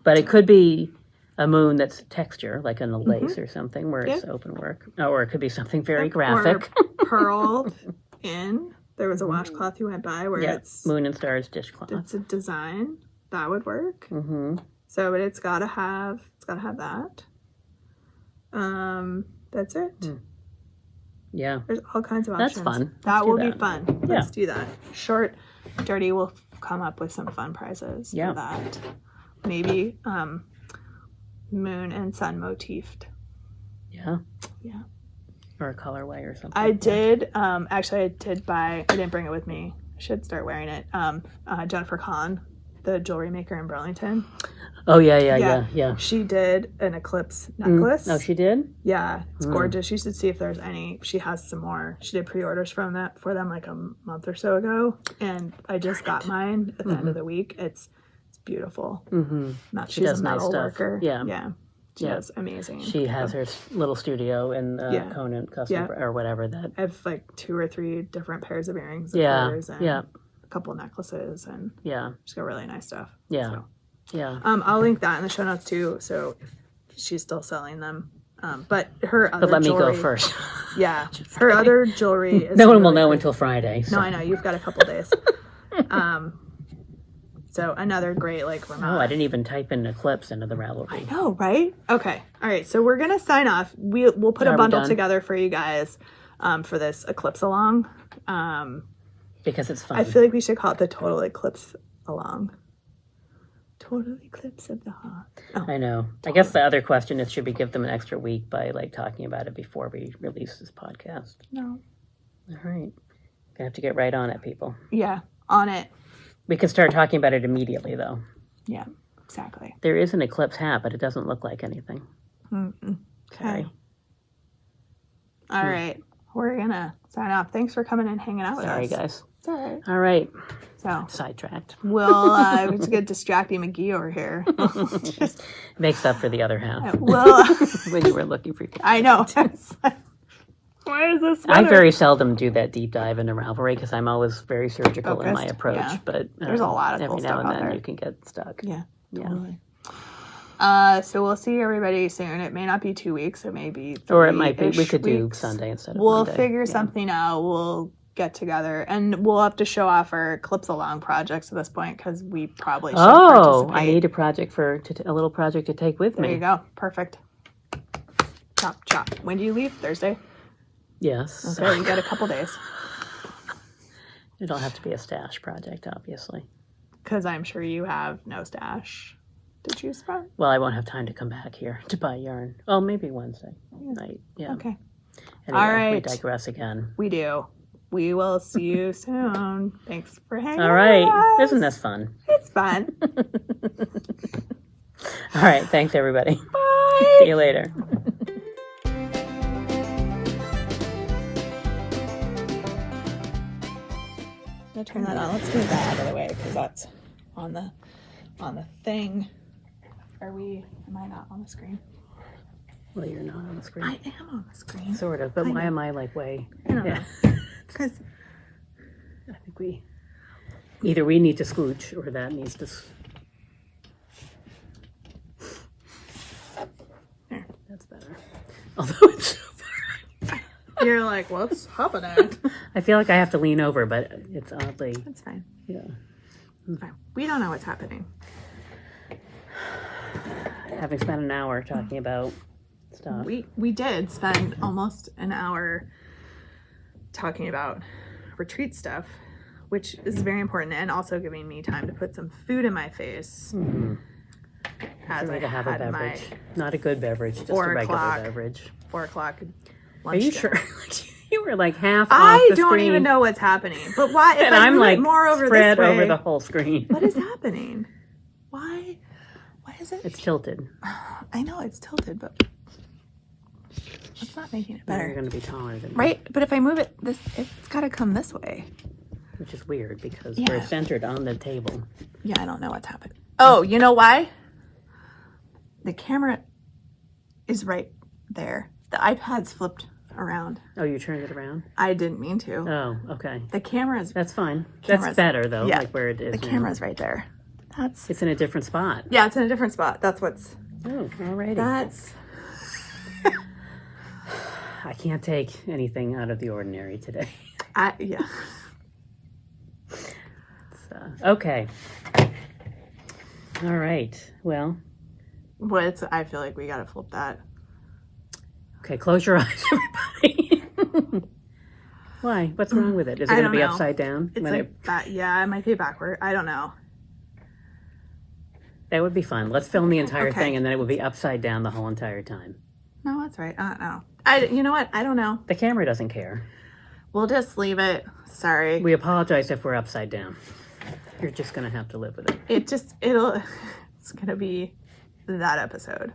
But it could be a moon that's texture, like in a lace or something, where it's open work, or it could be something very graphic. Or pearled in. There was a washcloth you went by where it's moon and stars dishcloth. It's a design that would work. Mm-hmm. So, but it's got to have that. That's it. Mm. Yeah. There's all kinds of options. That's fun. That will be fun. Yeah. Let's do that. Short, dirty. We'll come up with some fun prizes for that. Maybe moon and sun motifed. Yeah. Yeah. Or a colorway or something. I did. Actually, I did buy. I didn't bring it with me. I should start wearing it. Jennifer Kahn, the jewelry maker in Burlington. Oh yeah. She did an Eclipse necklace. Oh, she did? Yeah, it's gorgeous. You should see if there's any. She has some more. She did pre-orders for them like a month or so ago, and I just got mine at the end of the week. It's beautiful. Mm-hmm. She's a metal worker. Yeah. She does amazing. She has her little studio in Conant Custom or whatever. That I have like 2 or 3 different pairs of earrings. And a couple necklaces, and she's got really nice stuff. Yeah. So. Yeah. I'll link that in the show notes too. So if she's still selling them. But her other But let me jewelry, go first. Yeah. Her other jewelry is no one will know until Friday. So. No, I know. You've got a couple days. So another great like Vermont. Oh, I didn't even type in Eclipse into the Ravelry. I know, right? Okay. All right. So we're gonna sign off. We'll put a bundle together for you guys for this Eclipse along. Because it's fun. I feel like we should call it the Total Eclipse along. Total eclipse of the heart. Oh, I know. Totally. I guess the other question is, should we give them an extra week by like talking about it before we release this podcast? No. All right. Gonna have to get right on it, people. Yeah, on it. We can start talking about it immediately, though. Yeah, exactly. There is an Eclipse hat, but it doesn't look like anything. Mm-mm. Sorry. All right. We're gonna sign off. Thanks for coming and hanging out with us. Sorry, guys. It's all right. All right. So sidetracked. We'll just get distracting McGee over here. Makes up for the other half. Well, when you were looking for. I know. Where is this? I very seldom do that deep dive into Ravelry because I'm always very surgical in my approach. Yeah. But there's a lot of every cool now stuff and then out there. You can get stuck. Yeah. Totally. So we'll see everybody soon. It may not be 2 weeks. It may be 3-ish or it might be. We could do weeks. Sunday instead of We'll Monday. figure something out. We'll get together and we'll have to show off our Eclipse along projects at this point because we probably should participate. I need a project a little project to take with me. There you go. Perfect. Chop. When do you leave? Thursday? Yes. Okay, you got a couple days. It'll have to be a stash project, obviously. Because I'm sure you have no stash to choose from. Well, I won't have time to come back here to buy yarn. Oh, maybe Wednesday night. Yeah. Okay. Anyway, all right. We digress again. We do. We will see you soon. Thanks for hanging out. All right. with us. Isn't this fun? It's fun. All right. Thanks, everybody. Bye. See you later. I'll turn that on. Let's move that out of the way because that's on the thing. Am I not on the screen? Well, you're not on the screen. I am on the screen. Sort of, but why am I like way? I don't know. Because I think either we need to scooch or that needs to. There. That's better. Although it's so far. You're like, what's happening? I feel like I have to lean over, but it's oddly. That's fine. Yeah. It's fine. We don't know what's happening. Having spent an hour talking about stuff. We did spend almost an hour talking about retreat stuff, which is very important, and also giving me time to put some food in my face. Mm-hmm. as I to have a had my beverage. Not a good beverage, just a 4 regular o'clock beverage. 4 o'clock Are you lunch sure? dinner. You were like half off I the don't screen. even know what's happening. But why? If And I I'm move like it more over spread this way, over the whole screen. what is happening? Why is it? It's tilted. I know it's tilted, but it's not making it Now better. you're going to be taller than me, Right? But if I move it, it's got to come this way. which is weird because Yeah. we're centered on the table. Yeah, I don't know what's happened. Oh, you know why? The camera is right there. The iPad's flipped around. Oh, you turned it around? I didn't mean to. Oh, okay. The camera's That's fine. Camera's- That's better though, yeah, like where it is the now. camera's right there. It's in a different spot. Yeah, it's in a different spot. That's what's Oh, alrighty. that's I can't take anything out of the ordinary today. yeah. So, okay. All right. Well, But I feel like we gotta flip that. okay, close your eyes, everybody. Why? What's wrong with it? Is it I going to don't be know. upside down? It's like that. Yeah, it might be backward. I don't know. That would be fun. Let's film the entire Okay. thing, and then it would be upside down the whole entire time. No, that's right. I don't know. You know what? I don't know. The camera doesn't care. We'll just leave it. Sorry. We apologize if we're upside down. You're just going to have to live with it. It's gonna be that episode.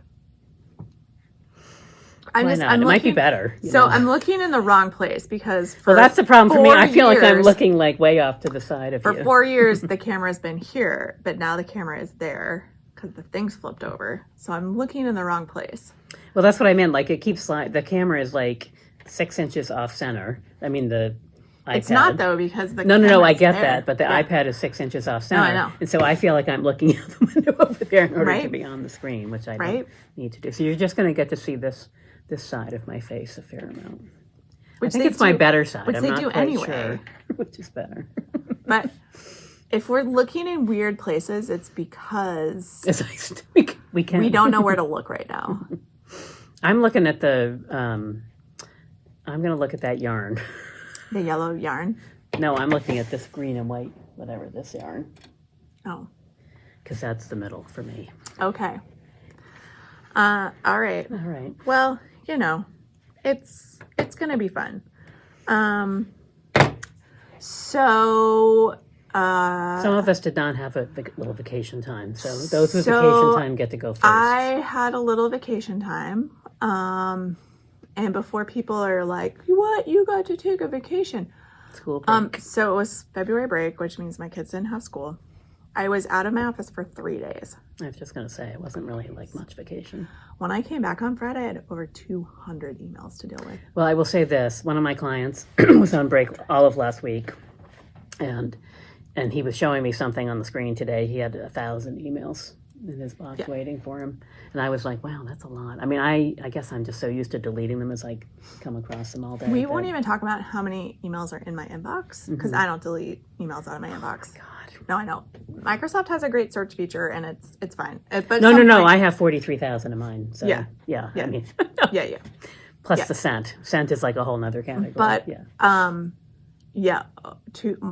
Why not? It might be better. you So know? I'm looking in the wrong place because for Well, that's the problem for me. 4 I feel like I'm years- looking like way off to the side of For you. 4 years, the camera's been here, but now the camera is there because the thing's flipped over. So I'm looking in the wrong place. Well, that's what I meant. Like it keeps sliding. The camera is like 6 inches off center. I mean, the iPad. It's not though because the No, I camera's get there. that, but the Yeah. iPad is 6 inches off center. I know. And so I feel like I'm looking out the window over there in order to Right. be on the screen, which I Right. don't need to do. So you're just going to get to see this side of my face a fair amount. Which I think they it's my do- better side. which I'm they not do quite anyway. sure which is better. But if we're looking in weird places, it's because As we can. we don't know where to look right now. I'm looking at the. I'm going to look at that yarn. The yellow yarn. No, I'm looking at this green and white, whatever this yarn, Oh, because that's the middle for me. okay. All right. All right. Well, you know, it's gonna be fun. So Some of us did not have a little vacation time, so those with So, vacation time get to go first. I had a little vacation time. And before people are like, "What? You got to take a vacation?" School break. So it was February break, which means my kids didn't have school. I was out of my office for 3 days. I was just going to say, it wasn't really like much vacation. When I came back on Friday, I had over 200 emails to deal with. Well, I will say this. One of my clients was on break all of last week, and he was showing me something on the screen today. He had 1,000 emails in his box waiting for him. And I was like, wow, that's a lot. I mean, I guess I'm just so used to deleting them as I come across them all day. We that- won't even talk about how many emails are in my inbox because I don't delete emails out of my inbox. God. No, I know. Microsoft has a great search feature and it's fine. But No. sometimes- I have 43,000 of mine. So, Yeah. Yeah. Yeah. I mean, Yeah. plus the scent. Scent is like a whole nother category. But yeah.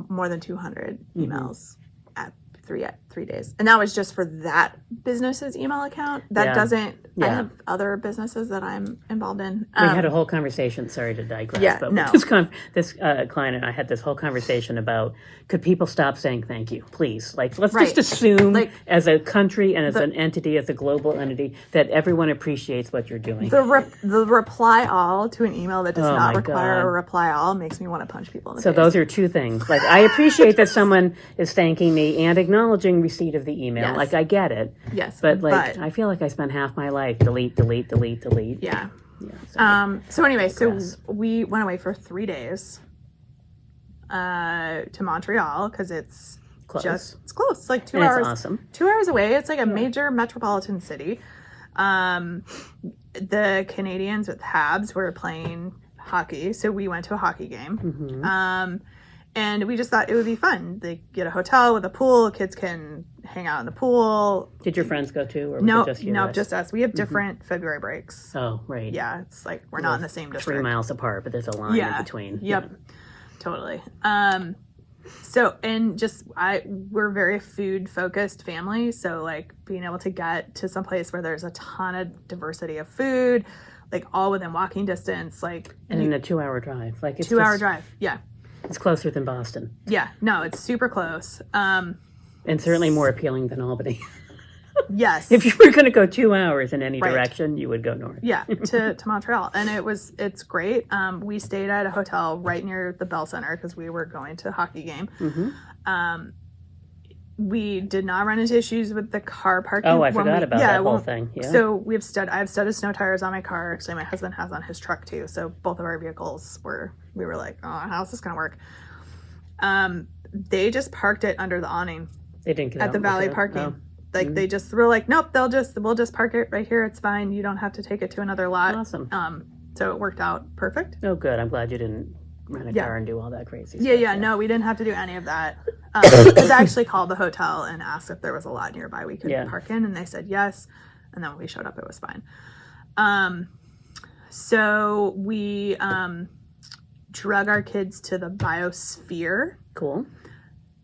more than 200 emails at 3 days, and that was just for that business's email account. That Yeah. doesn't. I Yeah. have other businesses that I'm involved in. We had a whole conversation. Sorry to digress, Yeah, but no. this client and I had this whole conversation about could people stop saying thank you, please? Like, let's Right. just assume, Like, as a country and as an entity, as a global entity, that everyone appreciates what you're doing. the reply all to an email that does Oh not my require God. a reply all makes me want to punch people in the So face. those are two things. Like, I appreciate that someone is thanking me and acknowledging receipt of the email. Yes. Like, I get it. Yes, But like, I feel like I spent half my life delete. yeah. Yeah. So anyway, digress. so we went away for 3 days to Montreal because it's Close. it's close. It's like 2 And it's hours. awesome. 2 hours away. It's like a major metropolitan city. The Canadians with Habs were playing hockey, so we went to a hockey game. Mm-hmm. And we just thought it would be fun. They get a hotel with a pool. Kids can hang out in the pool. Did your friends go too, or was No, it just you? no, guys? just us. We have different February breaks. Oh, right. Yeah, it's like we're not in the same 3 district. miles apart, but there's a line in between. Yep. Totally. So, and just we're very food focused family. So like being able to get to some place where there's a ton of diversity of food, like all within walking distance, like and in a 2-hour drive, like it's 2-hour drive. Yeah. It's closer than Boston. Yeah. No, it's super close. And certainly more appealing than Albany. Yes. If you were going to go 2 hours in any direction, you would go north. Yeah, to Montreal. And it's great. We stayed at a hotel right near the Bell Center because we were going to a hockey game. Mm-hmm. We did not run into issues with the car parking. Oh, I forgot about that whole thing. Yeah. So I have studded snow tires on my car. Actually, my husband has on his truck too. So both of our vehicles we were like, oh, how's this going to work? They just parked it under the awning. They didn't get at the valet parking. Oh. Like they just were like, nope, we'll just park it right here. It's fine. You don't have to take it to another lot. Awesome. So it worked out perfect. Oh, good. I'm glad you didn't rent a car and do all that crazy stuff. Yeah. No, we didn't have to do any of that. I actually called the hotel and asked if there was a lot nearby we could park in, and they said yes. And then when we showed up, it was fine. So we drug our kids to the Biosphere. Cool.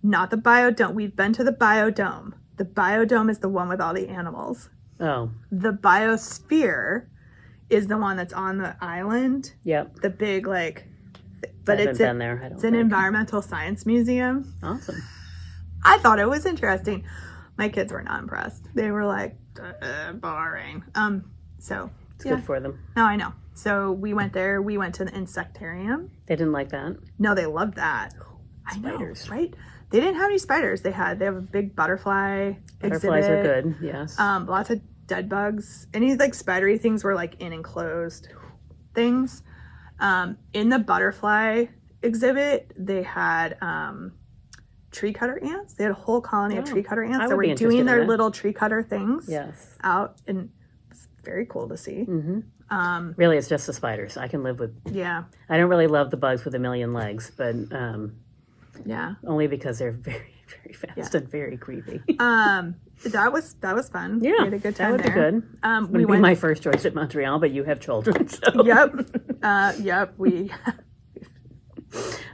Not the Biodome. We've been to the Biodome. The Biodome is the one with all the animals. Oh. The Biosphere is the one that's on the island. Yep. The big, like... But it's been there. I don't it's an environmental science museum. Awesome. I thought it was interesting. My kids were not impressed. They were like, boring. So... It's good for them. No, I know. So we went there. We went to the Insectarium. They didn't like that? No, they loved that. Spiders. I know, right? They didn't have any spiders. They have a big butterfly Butterflies exhibit. are good, yes. Lots of dead bugs. Any like spidery things were like in enclosed things. In the butterfly exhibit, they had tree cutter ants. They had a whole colony of tree cutter ants that were doing their little tree cutter things out, and it's very cool to see. Mm-hmm. Really, it's just the spiders. I can live with... Yeah. I don't really love the bugs with a million legs, but... only because they're very, very fast and very creepy. That was fun. Yeah, we had a good time that would be good. Would be my first choice at Montreal, but you have children, so yep. We.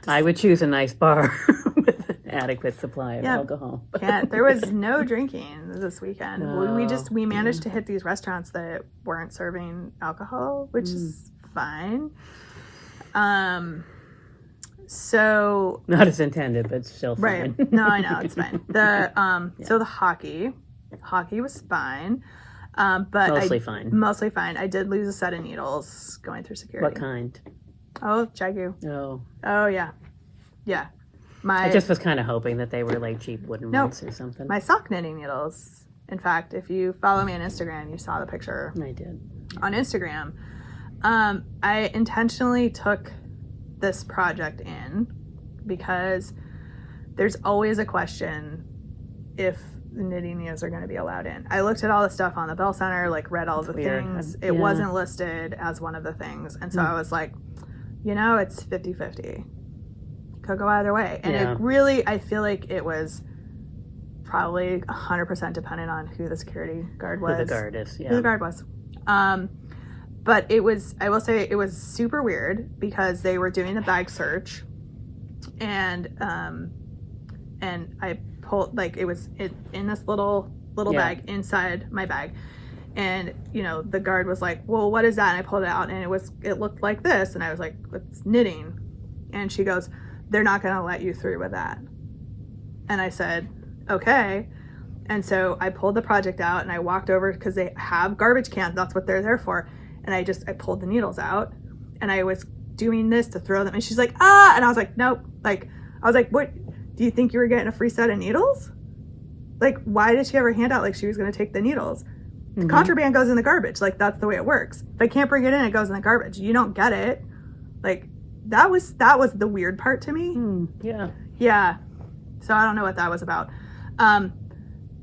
I would choose a nice bar with an adequate supply of alcohol. There was no drinking this weekend. We managed to hit these restaurants that weren't serving alcohol, which is fine. So not as intended, but still fine. Right. No, I know, it's fine. So the hockey was fine. But mostly fine. I did lose a set of needles going through security. What kind? Oh, Jagu. Oh yeah. Yeah. I just was kind of hoping that they were like cheap wooden ones or something. My sock knitting needles. In fact, if you follow me on Instagram, you saw the picture. I did. On Instagram. I intentionally took this project in because there's always a question if knitting needles are going to be allowed in. I looked at all the stuff on the Bell Center, like read all the things. It wasn't listed as one of the things. And so I was like, it's 50-50. Could go either way. And it really, I feel like it was probably 100% dependent on who the security guard was. Who the guard is, Who the guard was. But I will say it was super weird because they were doing the bag search, and I pulled, like, it was in this little bag inside my bag, and the guard was like, well, what is that? And I pulled it out, and it looked like this, and I was like, it's knitting. And she goes, they're not going to let you through with that. And I said, okay. And so I pulled the project out and I walked over because they have garbage cans. That's what they're there for. And I pulled the needles out and I was doing this to throw them. And she's like, ah. And I was like, nope. Like, I was like, what? Do you think you were getting a free set of needles? Like, why did she have her hand out like she was going to take the needles? Mm-hmm. Contraband goes in the garbage. Like, that's the way it works. If I can't bring it in, it goes in the garbage. You don't get it. Like, that was the weird part to me. Yeah. Yeah. So I don't know what that was about.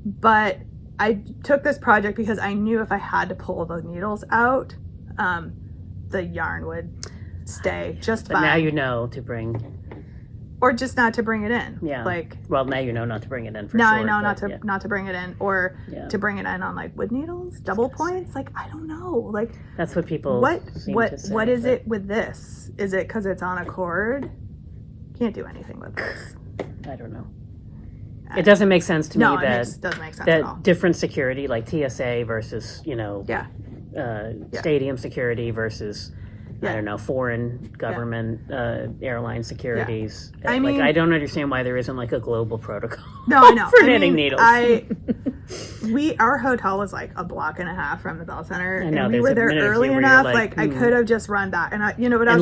But I took this project because I knew if I had to pull the needles out, the yarn would stay just fine. But now you know to bring... Or just not to bring it in. Yeah. Like, well, now you know not to bring it in for now sure. Now I know not to bring it in, or to bring it in on like wood needles, double points. Like, I don't know. Like, that's what people seem to say. What is it with this? Is it because it's on a cord? Can't do anything with this. I don't know. It doesn't make sense to me doesn't make sense at all. that different security, like TSA versus, Yeah. stadium security versus, I don't know, foreign government airline securities. I mean, I don't understand why there isn't like a global protocol. No, I know. for knitting needles. Our hotel was like a block and a half from the Bell Center, I know, and we were there early enough. I could have just run back, and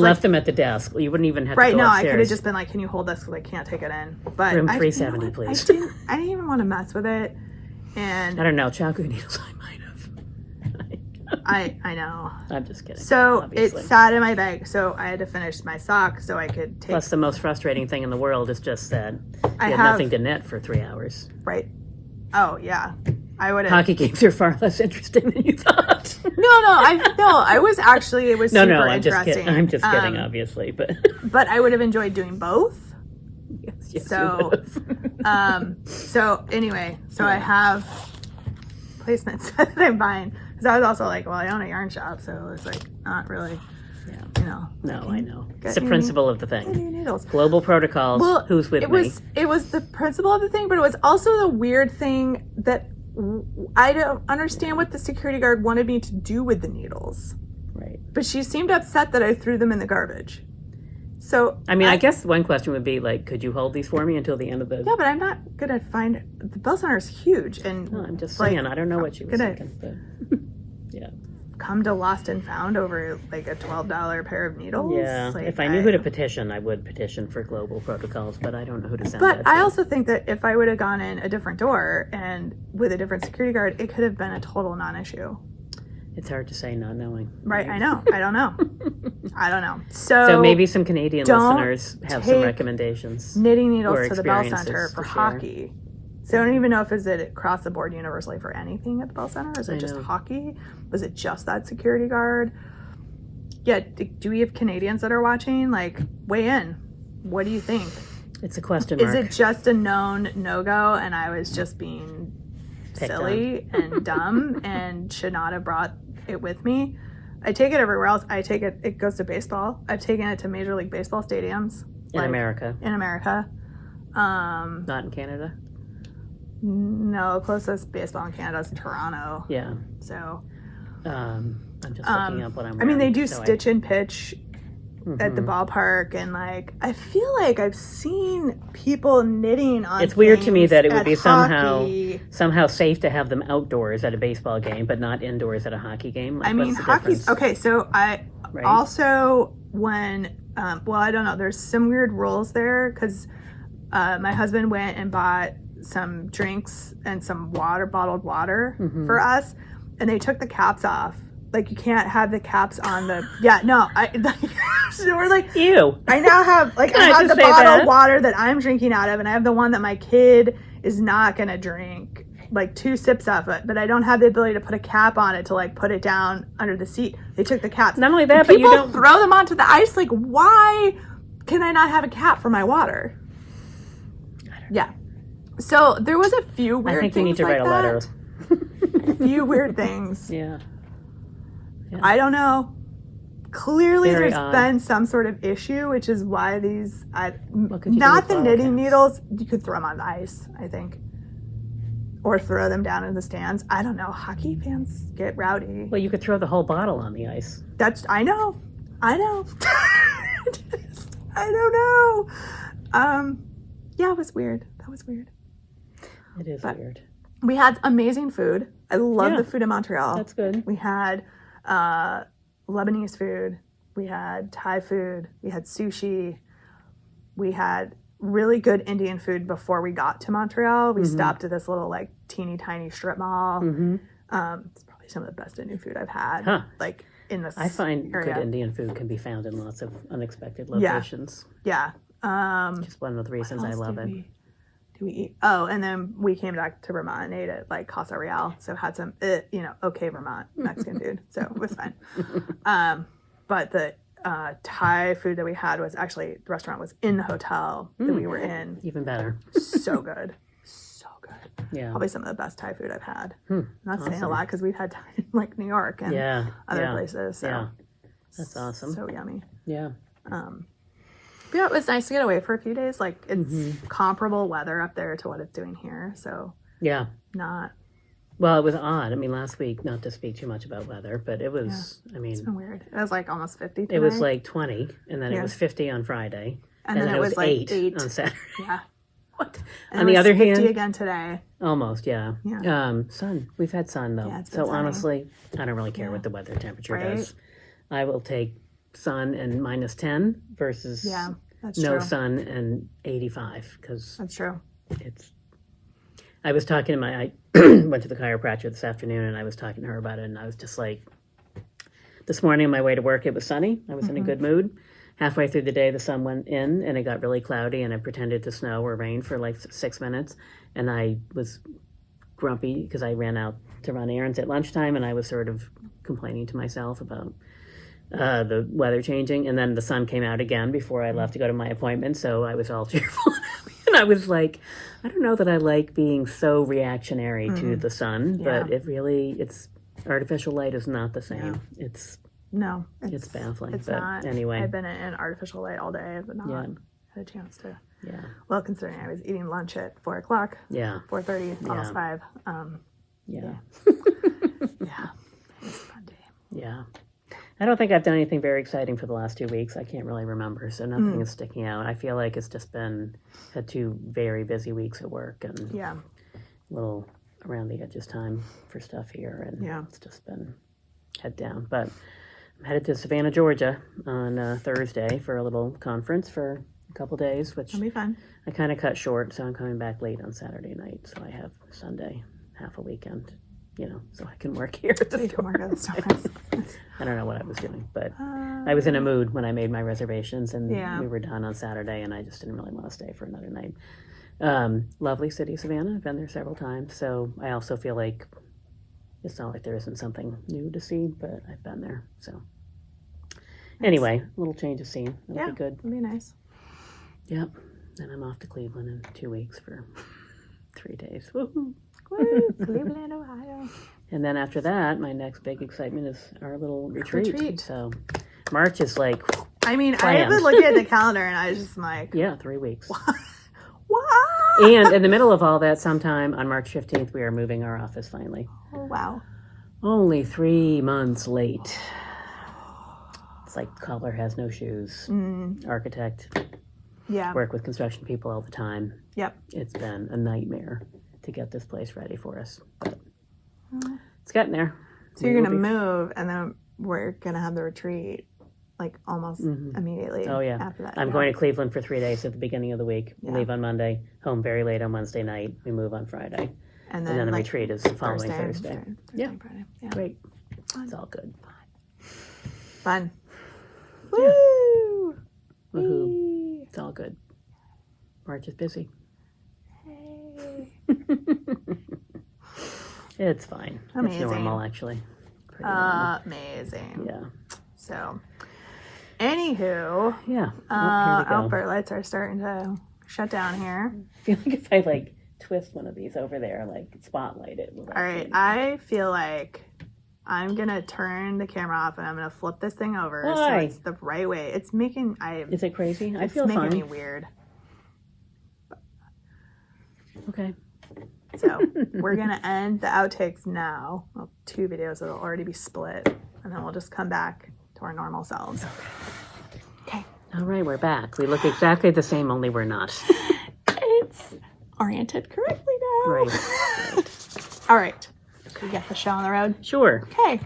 left them at the desk. You wouldn't even have to go no, upstairs. I could have just been like, "Can you hold this? Because I can't take it in." But room 370, please. I didn't even want to mess with it, and I don't know. Chaco needles, I might have. I know. I'm just kidding. So obviously. it sat in my bag, so I had to finish my sock so I could take. Plus, the most frustrating thing in the world is just that you have nothing to knit for 3 hours. Right. Oh yeah. I would have. Hockey games are far less interesting than you thought. I was actually, it was super I'm interesting. just kidding. I'm just kidding, obviously, but I would have enjoyed doing both. Yes, so, so anyway, I have placements that I'm buying because I was also like, well, I own a yarn shop, so it's like not really, No, I know. It's the principle of the thing. Needles. Global protocols. Well, who's with me? It was the principle of the thing, but it was also the weird thing that I don't understand what the security guard wanted me to do with the needles. Right. But she seemed upset that I threw them in the garbage. So I guess one question would be like, could you hold these for me until the end of the? Yeah, but I'm not gonna find the Bell Center is huge, and No, I'm just saying. I don't know what she was thinking, but yeah. Come to lost and found over like a $12 pair of needles. Yeah, if I knew who to petition, I would petition for global protocols, but I don't know who to send. But I also think that if I would have gone in a different door and with a different security guard, it could have been a total non-issue. It's hard to say not knowing. Right, I know. I don't know. I don't know. So maybe some Canadian listeners have some recommendations. Knitting needles to the Bell Center for hockey. Share. So I don't even know if is it across the board universally for anything at the Bell Center. Is it just hockey? Was it just that security guard? Yeah. Do we have Canadians that are watching? Like, weigh in. What do you think? It's a question mark. Is it just a known no-go and I was just being silly and dumb and should not have brought it with me? I take it everywhere else. It goes to baseball. I've taken it to Major League Baseball stadiums. In America. Not in Canada? No, closest baseball in Canada is Toronto. Yeah. So, I'm just looking up what I'm wearing. I mean, they do stitch and pitch at the ballpark, and like, I feel like I've seen people knitting on. It's weird to me that it would be hockey. somehow safe to have them outdoors at a baseball game, but not indoors at a hockey game. Like, I mean, hockey's difference? Okay. So also when I don't know. There's some weird rules there because my husband went and bought some drinks and some bottled water for us, and they took the caps off. Like, you can't have the caps on the so we're like, ew. I now have I have the bottled water that I'm drinking out of, and I have the one that my kid is not gonna drink like 2 sips of it, but I don't have the ability to put a cap on it to like put it down under the seat. They took the caps. Not only that, but you don't throw them onto the ice. Like, why can I not have a cap for my water? Yeah. So there was a few weird things. I think you need to write a letter. A few weird things. Yeah. I don't know. Clearly, Very there's been some sort of issue, which is why these. Not the knitting needles. You could throw them on the ice, I think, or throw them down in the stands. I don't know. Hockey fans get rowdy. Well, you could throw the whole bottle on the ice. I know. I don't know. Yeah, it was weird. That was weird. It is weird. We had amazing food. I love the food in Montreal. That's good. We had Lebanese food. We had Thai food. We had sushi. We had really good Indian food before we got to Montreal. We stopped at this little like teeny tiny strip mall. It's probably some of the best Indian food I've had. Like in this I find area. good Indian food can be found in lots of unexpected locations. Yeah. Just one of the reasons I love it. Do we eat? Oh, and then we came back to Vermont and ate at like Casa Real. So had some, okay Vermont Mexican food. So it was fine. But the Thai food that we had was actually, the restaurant was in the hotel that we were in. Even better. So good. So good. Yeah. Probably some of the best Thai food I've had. Not saying a lot because we've had Thai in like New York and other places. So yeah. That's awesome. So yummy. Yeah. Yeah, it was nice to get away for a few days. Like, it's comparable weather up there to what it's doing here. So, Yeah. not. Well, it was odd. I mean, last week, not to speak too much about weather, but it was, I It's mean, been weird. It was like almost 50 today. it was like 20, and then Yeah. it was 50 on Friday. And then it was like 8 on Saturday. Yeah. What? And On it the was other 50 hand, again today. almost, yeah. Yeah. Sun. We've had sun, though. Yeah, it's been So sunny. honestly, I don't really care Yeah. what the weather temperature Right? does. I will take sun and minus 10 versus Yeah, that's no true. sun and 85, because That's true. it's... I was talking to I went to the chiropractor this afternoon, and I was talking to her about it, and I was just like, this morning on my way to work, it was sunny. I was in a good mood. Halfway through the day, the sun went in, and it got really cloudy, and it pretended to snow or rain for like 6 minutes, and I was grumpy because I ran out to run errands at lunchtime, and I was sort of complaining to myself about the weather changing, and then the sun came out again before I left to go to my appointment, so I was all cheerful and happy. And I was like, I don't know that I like being so reactionary to the sun, but it's artificial light is not the same. No. It's baffling. It's but not. anyway, I've been in artificial light all day, but not had a chance to. yeah, Well, considering I was eating lunch at 4 o'clock, yeah, 4:30, almost 5. yeah, Yeah. It was a fun day. yeah. I don't think I've done anything very exciting for the last 2 weeks. I can't really remember, so nothing is sticking out. I feel like it's just had 2 very busy weeks at work and Yeah. a little around the edges time for stuff here, and it's just been head down. But I'm headed to Savannah, Georgia on Thursday for a little conference for a couple days, which It'll be fun. I kind of cut short, so I'm coming back late on Saturday night, so I have Sunday, half a weekend, so I can work here at the So you can work at the store. store. I don't know what I was doing, but I was in a mood when I made my reservations, and we were done on Saturday, and I just didn't really want to stay for another night. Lovely city, Savannah. I've been there several times, so I also feel like it's not like there isn't something new to see, but I've been there, so. Anyway, a little change of scene. It'll be good. It'll be nice. Yep. Then I'm off to Cleveland in 2 weeks for 3 days. Woohoo! Woo! Cleveland, Ohio. And then after that, my next big excitement is our little retreat. Retreat. So March is like, I mean, I planned. have been looking at the calendar and I was just like, yeah, 3 weeks. what? And in the middle of all that, sometime on March 15th, we are moving our office finally. Oh, wow. Only 3 months late. It's like cobbler has no shoes. Architect, Yeah. work with construction people all the time. Yep. It's been a nightmare to get this place ready for us. But it's getting there. So you're going to move and then we're going to have the retreat like almost immediately Oh, yeah. after that. I'm going to Cleveland for 3 days at the beginning of the week. Yeah. Leave on Monday, home very late on Wednesday night. We move on Friday. And And then the like, retreat is the following Thursday. Thursday, Yeah. Friday. Yeah. Great. Fun. It's all good. Fun. Yeah. Woo! Woohoo. Whee! It's all good. March is busy. Hey. It's fine. Amazing. It's normal, actually. Pretty normal. Amazing. Yeah. So, anywho, Yeah. Here we go. outdoor lights are starting to shut down here. I feel like if I twist one of these over there, spotlight it. All right, I feel like I'm gonna turn the camera off and I'm gonna flip this thing over so Why? it's the right way. It's making Is it crazy? I it's feel making fine. me weird. Okay. So we're gonna end the outtakes now. Well, 2 videos that'll already be split, and then we'll just come back to our normal selves. Okay. All right, we're back. We look exactly the same, only we're not. It's oriented correctly now. Right. All right. We got the show on the road. Sure. Okay.